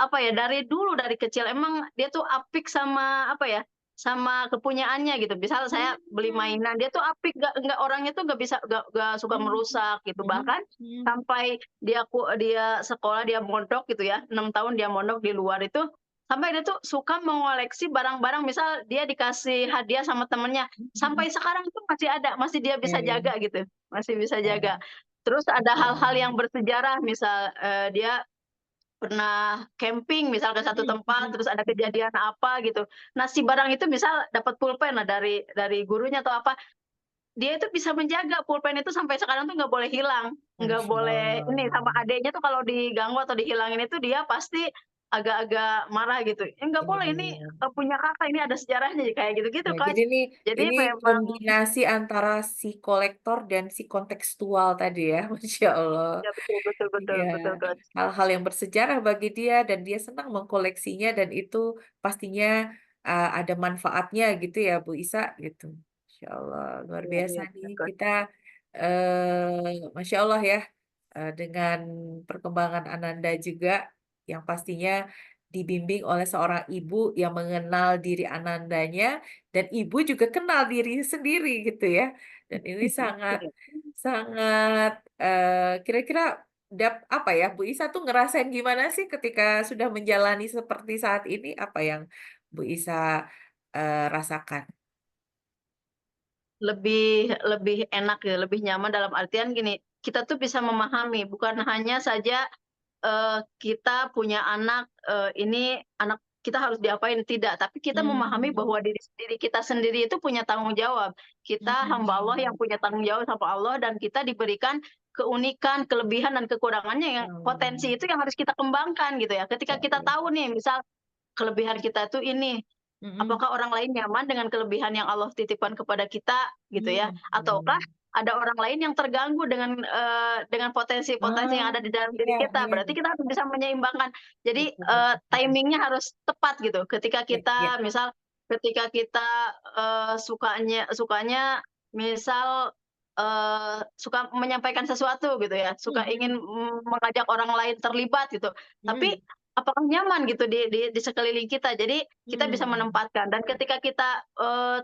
apa ya, dari dulu, dari kecil emang dia tuh apik sama, apa ya, sama kepunyaannya gitu. Misal saya beli Mmm, mainan, dia tuh apik, nggak orangnya tuh nggak bisa nggak suka mmm, merusak gitu. mhm, Bahkan mhm. sampai dia sekolah, dia mondok gitu ya, 6 tahun dia mondok di luar itu, sampai dia tuh suka mengoleksi barang-barang, misal dia dikasih hadiah sama temennya, Mhm. sampai sekarang tuh masih ada, masih dia bisa Oke, jaga gitu, masih bisa wah, jaga. Terus ada masya hal-hal Allah. yang bersejarah, misal, dia pernah camping misal ke satu Mhm, tempat, mhm, terus ada mhm. kejadian apa gitu. Nah, si barang itu misal dapat pulpen lah dari gurunya atau apa, dia itu bisa menjaga pulpen itu sampai sekarang tuh nggak boleh hilang, nggak Masya boleh ini, sama Allah. adeknya tuh kalau diganggu atau dihilangin itu dia pasti agak-agak marah gitu, "Eh, nggak Iya, boleh ini, iya. punya Kakak, ini ada sejarahnya," kayak gitu-gitu, Ya, jadi Coach. nih, Jadi ini memang kombinasi antara si kolektor dan si kontekstual tadi ya, Masya Allah. ya betul betul betul Iya, betul, Coach. hal-hal yang bersejarah bagi dia dan dia senang mengkoleksinya dan itu pastinya, ada manfaatnya gitu ya, Bu Isa, gitu. Masya Allah, luar Iya biasa iya, nih betul, Coach. kita, Masya Allah ya. Dengan perkembangan Ananda juga, yang pastinya dibimbing oleh seorang ibu yang mengenal diri Anandanya, dan ibu juga kenal diri sendiri gitu ya. Dan ini sangat Iya. sangat, kira-kira apa ya, Bu Isa tuh ngerasain gimana sih ketika sudah menjalani seperti saat ini? Apa yang Bu Isa, rasakan? Lebih lebih enak ya, lebih nyaman dalam artian gini, kita tuh bisa memahami, bukan hanya saja, kita punya anak, ini anak kita harus diapain, tidak. Tapi kita memahami Mmm, bahwa diri kita sendiri itu punya tanggung jawab. Kita hamba Allah yang mhm, punya tanggung jawab sama Allah dan kita diberikan keunikan, kelebihan dan kekurangannya yang potensi itu yang harus kita kembangkan gitu ya. Ketika kita tahu nih misal kelebihan kita tuh ini, Mhm. apakah orang lain nyaman dengan kelebihan yang Allah titipkan kepada kita gitu ya? Ataukah Hmm. ada orang lain yang terganggu dengan potensi-potensi yang Ah, ada di dalam diri iya kita, iya. berarti kita harus bisa menyeimbangkan. Jadi, Betul betul betul. timing-nya harus tepat gitu. Ketika Iya iya. kita misal ketika kita, sukanya sukanya misal, suka menyampaikan sesuatu gitu ya, suka Mhm. ingin, mengajak orang lain terlibat gitu, tapi Mhm. apakah nyaman gitu di sekeliling kita. Jadi kita bisa Hmm. menempatkan dan ketika kita,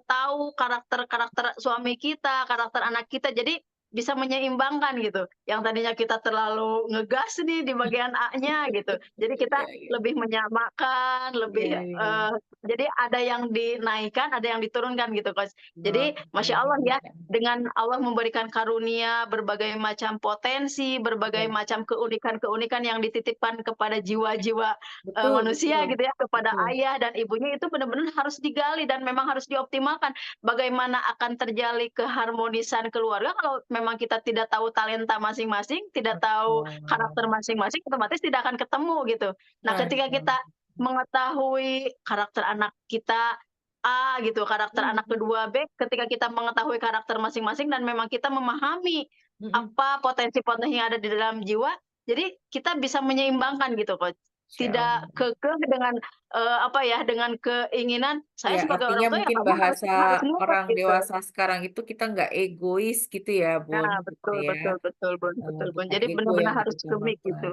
tahu karakter-karakter suami kita, karakter anak kita, jadi bisa menyeimbangkan gitu. Yang tadinya kita terlalu ngegas nih di bagian A-nya gitu, jadi kita Iya iya. lebih menyamakan, Iya lebih, iya. jadi ada yang dinaikkan, ada yang diturunkan gitu, Coach. Oh, Jadi Masya iya Allah ya, iya. dengan Allah memberikan karunia berbagai macam potensi, berbagai Iya. macam keunikan-keunikan yang dititipkan kepada jiwa-jiwa Betul manusia betul. gitu ya, kepada Betul. ayah dan ibunya itu benar-benar harus digali dan memang harus dioptimalkan. Bagaimana akan terjalin keharmonisan keluarga kalau memang kita tidak tahu talenta masing-masing, tidak tahu Masya karakter masing-masing, otomatis tidak akan ketemu gitu. Nah, ketika Masya kita mengetahui karakter anak kita A gitu, karakter anak Mhm. kedua B, ketika kita mengetahui karakter masing-masing dan memang kita memahami Mhm. apa potensi-potensi yang ada di dalam jiwa, jadi kita bisa menyeimbangkan gitu, Coach. Masya Tidak Allah. kekeh dengan, apa ya, dengan keinginan, saya Ya, sebagai artinya orang tua ya mungkin kamu harus bahasa harus nurut orang gitu. dewasa sekarang itu kita nggak egois gitu ya, Bun, Nah, gitu betul ya. betul betul, Bun, betul, Bun. Bukan Jadi ego benar-benar yang harus kemik diutamakan. gitu.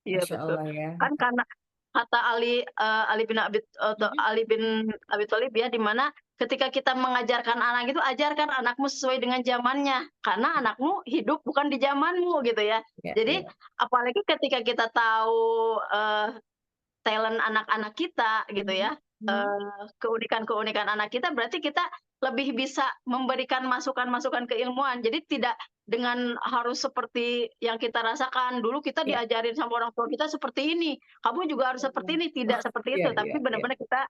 Iya Masya betul. Allah ya. Kan karena kata Mhm. Ali bin Abi Thalib ya, di mana ketika kita mengajarkan anak itu, ajarkan anakmu sesuai dengan zamannya, karena anakmu hidup bukan di zamanmu gitu ya. Ya, Jadi ya. apalagi ketika kita tahu, talent anak-anak kita gitu Mhm. ya, Mhm. keunikan-keunikan anak kita, berarti kita lebih bisa memberikan masukan-masukan keilmuan. Jadi tidak dengan harus seperti yang kita rasakan, dulu kita Ya. diajarin sama orang tua kita seperti ini, kamu juga harus seperti ini, tidak seperti Iya itu, iya tapi iya. benar-benar kita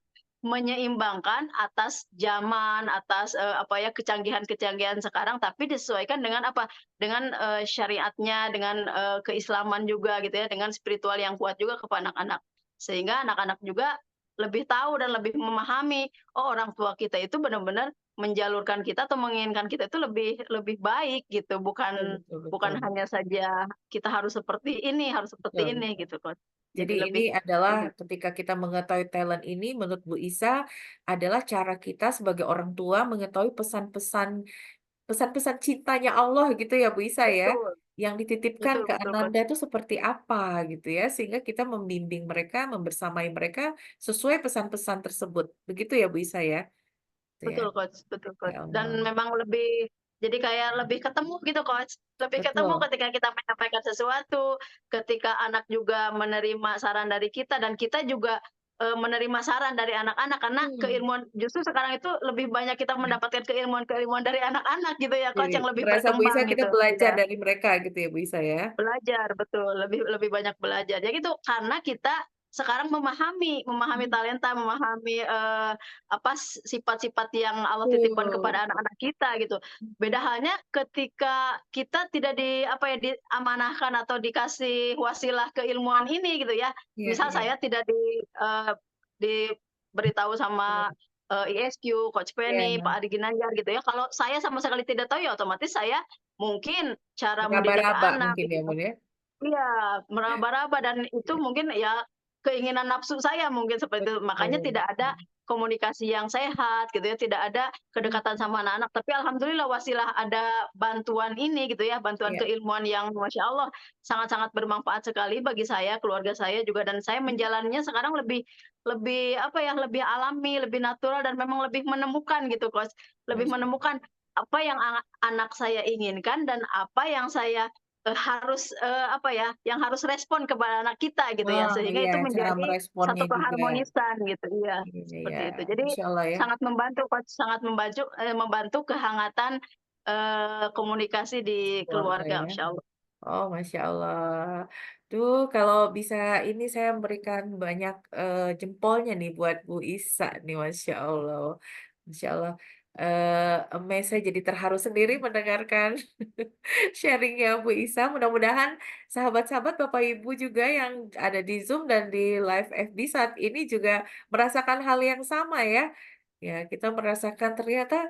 menyeimbangkan atas zaman, atas, apa ya, kecanggihan-kecanggihan sekarang, tapi disesuaikan dengan apa, dengan, syariatnya, dengan, keislaman juga gitu ya, dengan spiritual yang kuat juga kepada anak-anak. Sehingga anak-anak juga lebih tahu dan lebih memahami, oh orang tua kita itu benar-benar menjalurkan kita atau menginginkan kita itu lebih lebih baik gitu, Betul bukan betul betul bukan betul. hanya saja kita harus seperti ini, harus Betul seperti ini betul. gitu, Coach. Jadi Jadi ini lebih adalah lebih ketika kita mengetahui talent ini menurut Bu Isa adalah cara kita sebagai orang tua mengetahui pesan-pesan cintanya Allah gitu ya Bu Isa ya, betul, yang dititipkan betul ke betul, Coach. Ananda itu seperti apa gitu ya, sehingga kita membimbing mereka, membersamai mereka sesuai pesan-pesan tersebut. Begitu ya Bu Isa ya? Gitu ya. Betul, Coach, betul, Coach. Ya Allah. Dan memang lebih jadi kayak lebih ketemu gitu, Coach. Lebih ketemu Betul. ketika kita menyampaikan sesuatu, ketika anak juga menerima saran dari kita dan kita juga, menerima saran dari anak-anak karena Hmm. keilmuan justru sekarang itu lebih banyak kita mendapatkan keilmuan-keilmuan dari anak-anak gitu ya, Coach, Jadi yang lebih merasa Bu Isa berkembang kita gitu. belajar Iya. dari mereka gitu ya Bu Isa ya? Belajar, betul, lebih lebih banyak belajar. Ya gitu, karena kita sekarang memahami Mhm. talenta, memahami, apa, sifat-sifat yang Allah titipkan Betul. kepada anak-anak kita gitu. Mhm. Beda halnya ketika kita tidak apa ya, diamanahkan atau dikasih wasilah keilmuan ini gitu ya. Iya Misal iya. saya tidak diberitahu sama, ISQ, Coach Penny, Iya. Pak Adi Ginanjar gitu ya, kalau saya sama sekali tidak tahu ya otomatis saya mungkin cara mendidik Meraba-raba anak mungkin gitu ya ya Bun ya? iya, meraba-raba dan itu Iya. mungkin ya keinginan nafsu saya mungkin seperti itu. Makanya Betul. tidak ada komunikasi yang sehat gitu ya, tidak ada Mhm. kedekatan sama anak-anak. Tapi alhamdulillah wasilah ada bantuan ini gitu ya, bantuan Iya. keilmuan yang Masya Allah sangat-sangat bermanfaat sekali bagi saya, keluarga saya juga dan saya Mhm. menjalaninya sekarang lebih lebih apa ya, lebih alami, lebih natural dan memang lebih menemukan gitu, Coach. Lebih Masya menemukan apa yang anak saya inginkan dan apa yang saya harus, apa ya, yang harus respon kepada anak kita gitu ya, Oh sehingga iya, itu cara menjadi meresponnya satu juga. keharmonisan gitu, iya, Iya ya, seperti itu. Jadi Masya Allah ya. sangat membantu Coach, sangat membantu kehangatan, komunikasi di Keluarga keluarga, ya. Masya Allah. Oh Masya Allah. Tuh kalau bisa ini saya memberikan banyak jempolnya nih buat Bu Isa nih Masya Allah. Masya Allah. amazed, saya jadi terharu sendiri mendengarkan sharing-nya Bu Isa. Mudah-mudahan sahabat-sahabat Bapak Ibu juga yang ada di Zoom dan di live FB saat ini juga merasakan hal yang sama ya. Ya, kita merasakan ternyata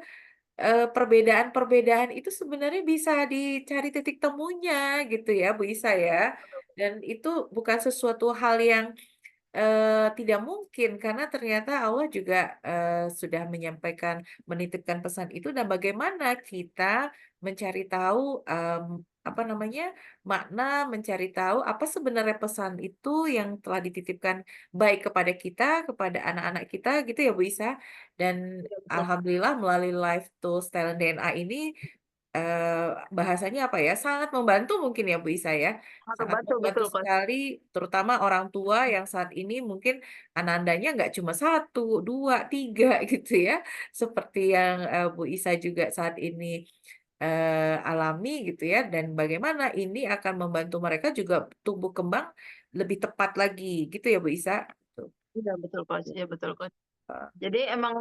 perbedaan-perbedaan itu sebenarnya bisa dicari titik temunya gitu ya, Bu Isa ya. Dan itu bukan sesuatu hal yang tidak mungkin karena ternyata Allah juga, sudah menyampaikan, menitipkan pesan itu dan bagaimana kita mencari tahu, apa namanya, makna, mencari tahu apa sebenarnya pesan itu yang telah dititipkan baik kepada kita, kepada anak-anak kita gitu ya, Bu Isa. Dan Iya, betul. alhamdulillah melalui Live Tools Talent DNA ini bahasanya apa ya, sangat membantu mungkin ya, Bu Isa ya. Sangat Sangat membantu, membantu betul, Coach. sekali, terutama orang tua yang saat ini mungkin anandanya nggak cuma satu 2 3 gitu ya, seperti yang, Bu Isa juga saat ini, alami gitu ya, dan bagaimana ini akan membantu mereka juga tumbuh kembang lebih tepat lagi, gitu ya, Bu Isa? Tuh, Iya, betul, Coach. Iya, betul, Coach. heeh. Jadi emang,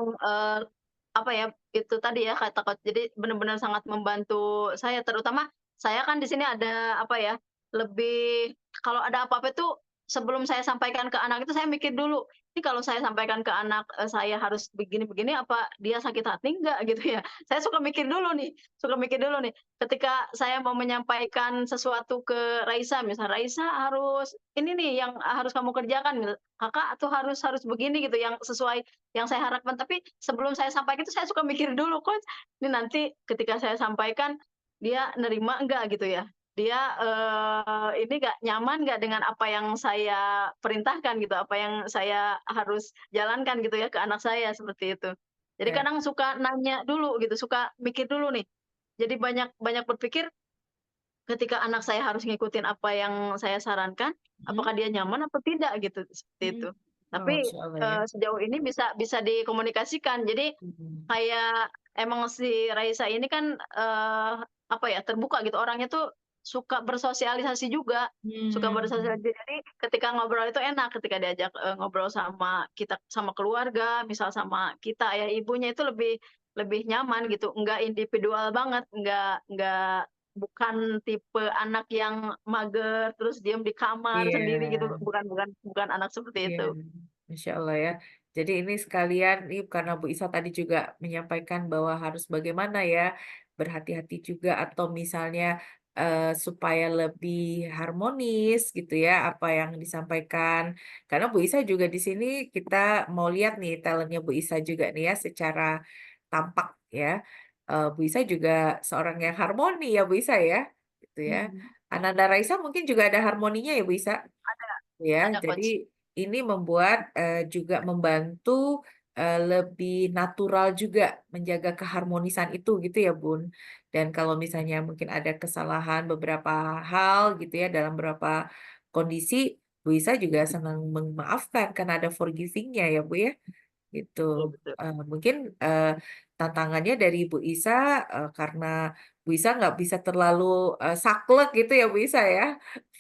apa ya, itu tadi ya kata Coach, jadi benar-benar sangat membantu saya, terutama saya kan di sini ada, apa ya, lebih kalau ada apa-apa itu sebelum saya sampaikan ke anak itu saya mikir dulu, "Ini kalau saya sampaikan ke anak, saya harus begini-begini, apa dia sakit hati nggak?" Gitu ya. Saya suka mikir dulu nih, ketika saya mau menyampaikan sesuatu ke Raisa, misal, "Raisa harus ini nih yang harus kamu kerjakan," gitu, "Kakak tuh harus begini," gitu, yang sesuai yang saya harapkan. Tapi sebelum saya sampaikan itu saya suka mikir dulu, "Coach, ini nanti ketika saya sampaikan, dia nerima enggak?" Gitu ya. Dia, ini nggak nyaman nggak dengan apa yang saya perintahkan gitu, apa yang saya harus jalankan gitu ya ke anak saya, seperti itu. Jadi Ya, kadang suka nanya dulu gitu, suka mikir dulu nih. Jadi banyak banyak berpikir ketika anak saya harus ngikutin apa yang saya sarankan, mhm, apakah dia nyaman atau tidak gitu, seperti mhm. itu. Oh, Tapi, masya Allah ya. sejauh ini bisa bisa dikomunikasikan. Jadi Mhm. kayak emang si Raisa ini kan, apa ya, terbuka gitu, orangnya tuh suka bersosialisasi juga, suka Mmm, bersosialisasi. Jadi ketika ngobrol itu enak, ketika diajak, ngobrol sama kita, sama keluarga, misal sama kita, ayah ibunya itu lebih lebih nyaman gitu, enggak individual banget, enggak bukan tipe anak yang mager, terus diem di kamar sendiri gitu, iya. bukan anak seperti Iya, itu. Masya Allah ya. Jadi ini sekalian, ini karena Bu Isa tadi juga menyampaikan bahwa harus bagaimana ya, berhati-hati juga atau misalnya supaya lebih harmonis gitu ya, apa yang disampaikan. Karena Bu Isa juga di sini kita mau lihat nih talentnya Bu Isa juga nih ya, secara tampak ya. Bu Isa juga seorang yang harmoni ya Bu Isa ya, gitu ya. Mhm. Ananda Raisa mungkin juga ada harmoninya ya Bu Isa? Ya, Ada jadi Coach. ini membuat, juga membantu, lebih natural juga menjaga keharmonisan itu gitu ya, Bun. Dan kalau misalnya mungkin ada kesalahan beberapa hal gitu ya dalam beberapa kondisi, Bu Isa juga senang memaafkan karena ada forgiving-nya ya, Bu, ya. Gitu. Iya, betul. Mungkin, tantangannya dari Bu Isa, karena Bu Isa nggak bisa terlalu, saklek gitu ya, Bu Isa ya,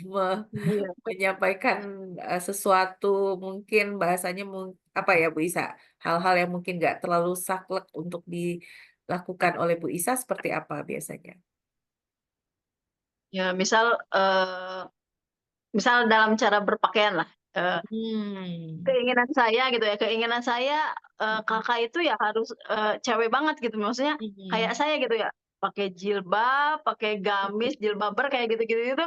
me Iya. menyampaikan, sesuatu mungkin bahasanya apa ya, Bu Isa, hal-hal yang mungkin nggak terlalu saklek untuk dilakukan oleh Bu Isa seperti apa biasanya? Ya misal dalam cara berpakaian lah, Hmm. keinginan saya, Mhm, Kakak itu ya harus, cewek banget gitu, maksudnya kayak mhm. saya gitu ya, pakai jilbab, pakai gamis, jilbaber kayak gitu-gitu itu,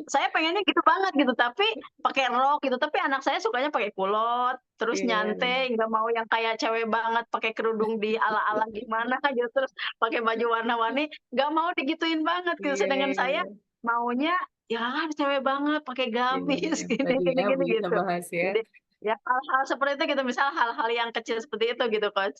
saya pengennya gitu banget gitu, tapi pakai rok gitu, tapi anak saya sukanya pakai kulot, terus Iya, nyantai, nggak mau yang kayak cewek banget, pakai kerudung di ala-ala gimana gitu, terus pakai baju warna-warni, nggak mau digituin banget gitu. iya, Sedangkan iya, saya maunya, ya harus cewek banget, pakai gamis, iya. gini Tadi gini ya Bu gini Isa gitu. bahas ya. Jadi, ya hal-hal seperti itu gitu, misal hal-hal yang kecil seperti itu gitu, Coach.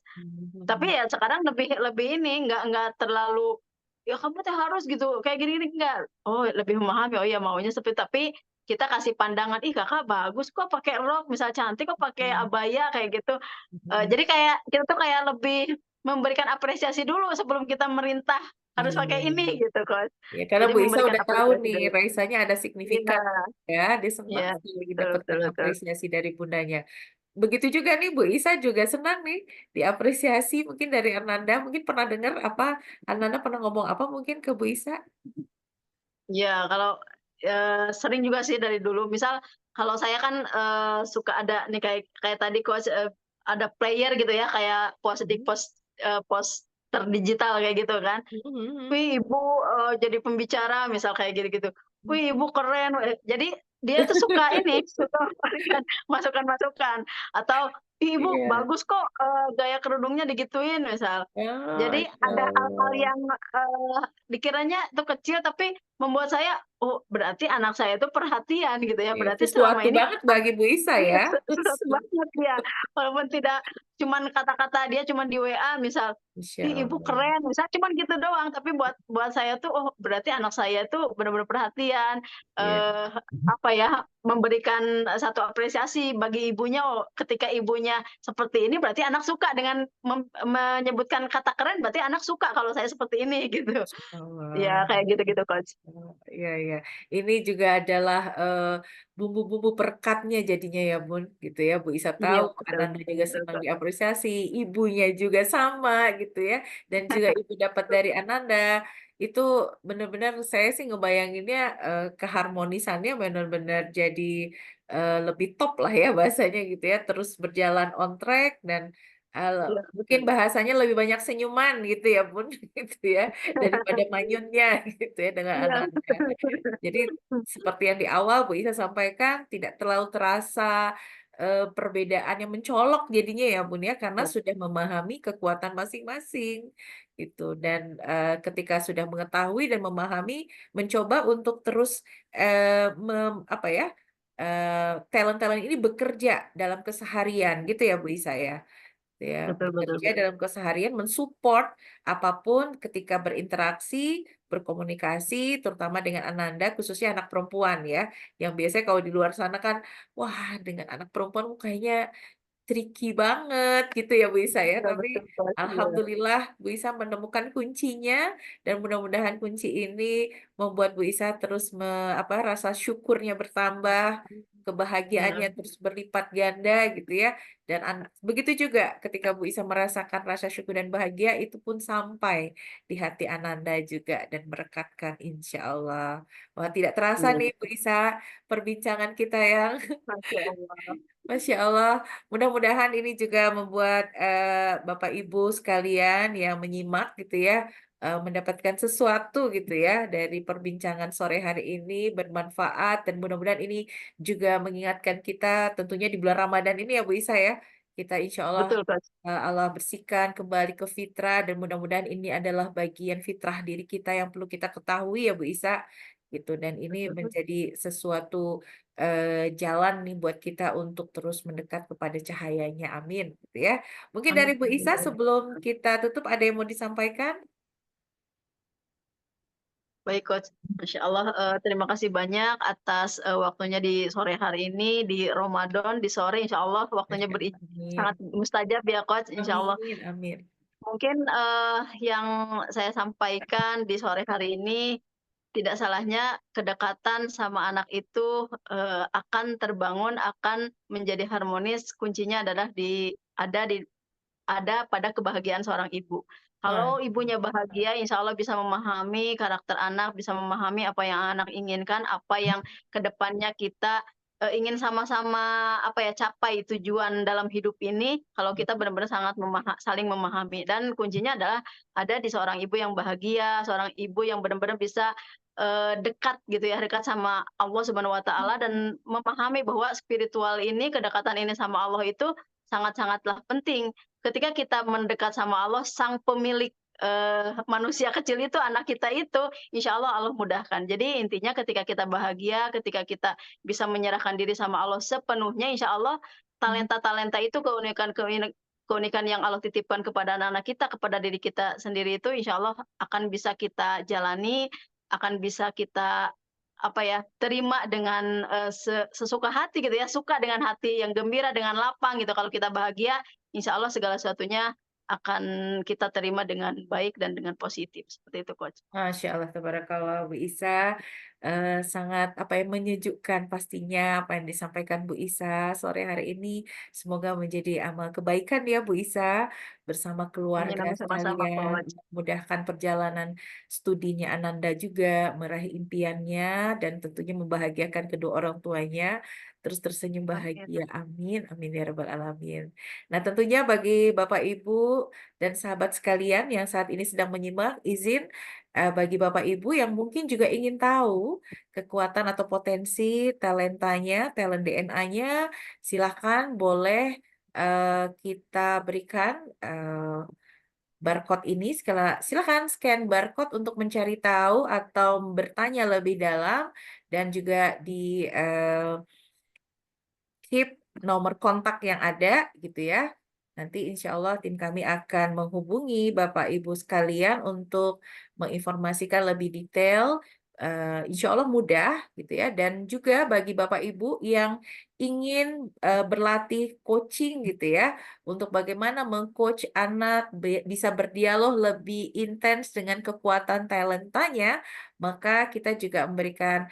Tapi Mhm. ya sekarang lebih lebih ini, nggak terlalu, "Ya kamu teh harus gitu, kayak gini-gini," enggak. Oh lebih memahami, oh iya maunya seperti tapi kita kasih pandangan, "Ih Kakak bagus kok pakai rok," misal, "cantik kok pakai Mhm, abaya," kayak gitu. mhm. Jadi kayak kita tuh kayak lebih memberikan apresiasi dulu sebelum kita merintah, harus pakai ini Iya. gitu, Coach. Ya, karena Jadi Bu Isa memberikan udah tahu apresiasi nih, dulu. Raisanya ada Iya signifikan ya, dia senang iya, sekali betul betul dapatkan betul. apresiasi dari bundanya. begitu juga nih Bu Isa juga senang nih diapresiasi mungkin dari Ananda, mungkin pernah dengar apa, Ananda pernah ngomong apa mungkin ke Bu Isa? Ya, kalau, sering juga sih dari dulu. Misal kalau saya kan, suka ada nih kayak kayak tadi Coach, ada player gitu ya, kayak di Mhm. poster digital kayak gitu kan. Mhm mhm. "Wih, Ibu, jadi pembicara," misal kayak gitu-gitu. Mhm. "Wih, Ibu keren," jadi dia tuh suka ini, suka memberikan masukan-masukan atau, "Ih, Ibu Iya. bagus kok, gaya kerudungnya digituin," misal. Oh, Jadi Masya ada hal-hal Allah. yang, dikiranya itu kecil tapi membuat saya, "Oh, berarti anak saya itu perhatian," gitu ya, Iya, berarti selama sesuatu ini banget bagi Bu Isa iya, ya. sesuatu banget ya, walaupun tidak cuman kata-kata dia cuman di WA misal, Masya "Ih, Ibu Allah. keren," misal cuman gitu doang, tapi buat saya tuh, oh berarti anak saya tuh benar-benar perhatian, Iya. eee, apa ya, memberikan, satu apresiasi bagi ibunya, oh ketika ibunya seperti ini berarti anak suka dengan menyebutkan kata keren berarti anak suka kalau saya seperti ini gitu. Masya Allah. Ya kayak gitu-gitu, Coach. Oh, iya iya. Ini juga adalah, bumbu-bumbu perekatnya jadinya ya, Bun, gitu ya. Bu Isa Iya, tahu betul Ananda betul juga betul, senang Kak. diapresiasi, ibunya juga sama gitu ya, dan juga ibu dapat dari Ananda. Itu benar-benar saya sih ngebayanginnya, keharmonisannya benar-benar jadi, lebih top lah ya bahasanya gitu ya, terus berjalan on track dan, Iya, mungkin betul. bahasanya lebih banyak senyuman gitu ya, Bun, gitu ya. Daripada manyunnya gitu ya dengan Iya, anak-anak. Jadi seperti yang di awal Bu Isa sampaikan tidak terlalu terasa, perbedaan yang mencolok jadinya ya Bun ya, karena betul. sudah memahami kekuatan masing-masing gitu dan, ketika sudah mengetahui dan memahami, mencoba untuk terus, apa ya, talent-talent ini bekerja dalam keseharian gitu ya Bu Isa ya? Ya, Betul betul bekerja betul. dalam keseharian mensupport apapun ketika berinteraksi, berkomunikasi, terutama dengan Ananda, khususnya anak perempuan ya, yang biasanya kalau di luar sana kan, wah dengan anak perempuan kok kayaknya tricky banget gitu ya Bu Isa ya, Iya, betul, tapi Kak, iya. alhamdulillah Bu Isa menemukan kuncinya dan mudah-mudahan kunci ini membuat Bu Isa terus apa, rasa syukurnya bertambah, kebahagiaannya Iya, terus berlipat ganda gitu ya, dan begitu juga ketika Bu Isa merasakan rasa syukur dan bahagia itu pun sampai di hati Ananda juga dan merekatkan insya Allah. Wah tidak terasa iya. nih Bu Isa perbincangan kita yang Masya Allah. Masya Allah, mudah-mudahan ini juga membuat, Bapak Ibu sekalian yang menyimak gitu ya, mendapatkan sesuatu gitu ya dari perbincangan sore hari ini bermanfaat dan mudah-mudahan ini juga mengingatkan kita tentunya di bulan Ramadan ini ya Bu Isa ya, kita insya Allah, Betul, Kak. Allah bersihkan kembali ke fitrah dan mudah-mudahan ini adalah bagian fitrah diri kita yang perlu kita ketahui ya Bu Isa, gitu dan ini Betul. menjadi sesuatu jalan nih buat kita untuk terus mendekat kepada cahayanya, amin, gitu ya. Mungkin dari Bu Isa Amin. sebelum kita tutup ada yang mau disampaikan? Baik, Coach. Masya Allah, terima kasih banyak atas, waktunya di sore hari ini, di Ramadan, di sore insya Allah waktunya Masya Allah, amin. sangat mustajab ya, Coach, insya Allah. Amin amin. Mungkin, yang saya sampaikan di sore hari ini, tidak salahnya kedekatan sama anak itu, akan terbangun, akan menjadi harmonis, kuncinya adalah ada pada kebahagiaan seorang ibu. Kalau Masya ibunya bahagia, insya Allah bisa memahami karakter anak, bisa memahami apa yang anak inginkan, apa yang kedepannya kita, ingin sama-sama, apa ya, capai tujuan dalam hidup ini, kalau kita benar-benar sangat saling memahami. Dan kuncinya adalah ada di seorang ibu yang bahagia, seorang ibu yang benar-benar bisa, dekat gitu ya, dekat sama Allah Subhanahu wa Ta'ala dan memahami bahwa spiritual ini, kedekatan ini sama Allah itu sangat-sangatlah penting. Ketika kita mendekat sama Allah, sang pemilik, manusia kecil itu, anak kita itu, insya Allah Allah mudahkan. Jadi intinya ketika kita bahagia, ketika kita bisa menyerahkan diri sama Allah sepenuhnya, insya Allah talenta-talenta itu, keunikan yang Allah titipkan kepada anak-anak kita, kepada diri kita sendiri itu, insya Allah akan bisa kita jalani, akan bisa kita, apa ya, terima dengan, sesuka hati gitu ya, suka dengan hati yang gembira, dengan lapang gitu. Kalau kita bahagia, insya Allah segala sesuatunya akan kita terima dengan baik dan dengan positif, seperti itu, Coach. Masya Allah, tabarakallah Bu Isa. sangat apa ya, menyejukkan pastinya apa yang disampaikan Bu Isa sore hari ini. Semoga menjadi amal kebaikan ya Bu Isa bersama Amin, keluarga amin, sama-sama Kak sekalian, Waja. memudahkan perjalanan studinya Ananda juga, meraih impiannya dan tentunya membahagiakan kedua orang tuanya. Terus tersenyum Amin. bahagia. Amin. Amin ya Rabbal Alamin. Nah, tentunya bagi Bapak Ibu dan sahabat sekalian yang saat ini sedang menyimak, izin bagi Bapak Ibu yang mungkin juga ingin tahu kekuatan atau potensi talentanya, talent DNA-nya, silahkan boleh kita berikan barcode ini. Silakan scan barcode untuk mencari tahu atau bertanya lebih dalam dan juga di keep nomor kontak yang ada gitu ya. Nanti insya Allah tim kami akan menghubungi Bapak Ibu sekalian untuk menginformasikan lebih detail. Insya Allah mudah gitu ya. Dan juga bagi Bapak Ibu yang ingin berlatih coaching gitu ya, untuk bagaimana mengcoach anak bisa berdialog lebih intens dengan kekuatan talentanya, maka kita juga memberikan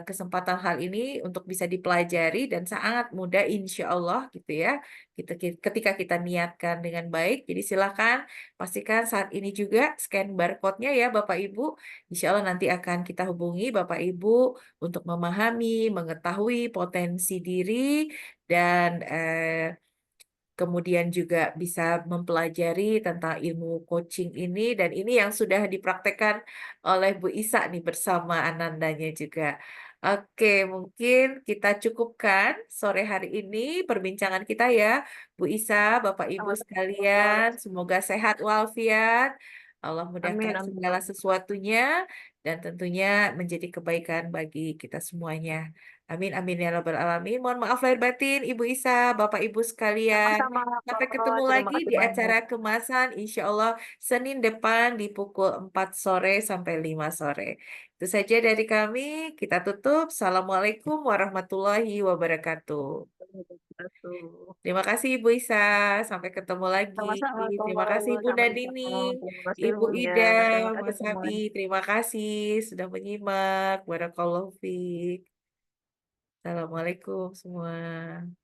kesempatan hal ini untuk bisa dipelajari dan sangat mudah insya Allah gitu ya. Ketika kita niatkan dengan baik, jadi silakan pastikan saat ini juga scan barcode-nya ya Bapak Ibu. Insya Allah nanti akan kita hubungi Bapak Ibu untuk memahami, mengetahui potensi diri dan kemudian juga bisa mempelajari tentang ilmu coaching ini dan ini yang sudah dipraktekkan oleh Bu Isa nih bersama Anandanya juga. Oke, mungkin kita cukupkan sore hari ini perbincangan kita ya, Bu Isa, Bapak Ibu Sama-sama Kak sekalian. Waja. Semoga sehat walafiat. Allah Amin, mudahkan amin. segala sesuatunya dan tentunya menjadi kebaikan bagi kita semuanya. Amin, amin ya rabbal alamin. Mohon maaf lahir batin, Ibu Isa, Bapak Ibu sekalian. Sama-sama Sampai Kak, ketemu terima lagi kasih di banyak. acara kemasan, insya Allah Senin depan di pukul 4 sore sampai 5 sore. Itu saja dari kami, kita tutup. Assalamualaikum warahmatullahi wabarakatuh. Wabarakatuh. Terima kasih Ibu Isa, sampai ketemu lagi. Sama-sama Kak Terima kasih Waja, Bunda sama-sama. Nining, Terima kasih Ibu Bunda. Ida, Terima kasih Mas Habi, semuanya. terima kasih sudah menyimak. Barakallahu fiik. Assalamualaikum semua.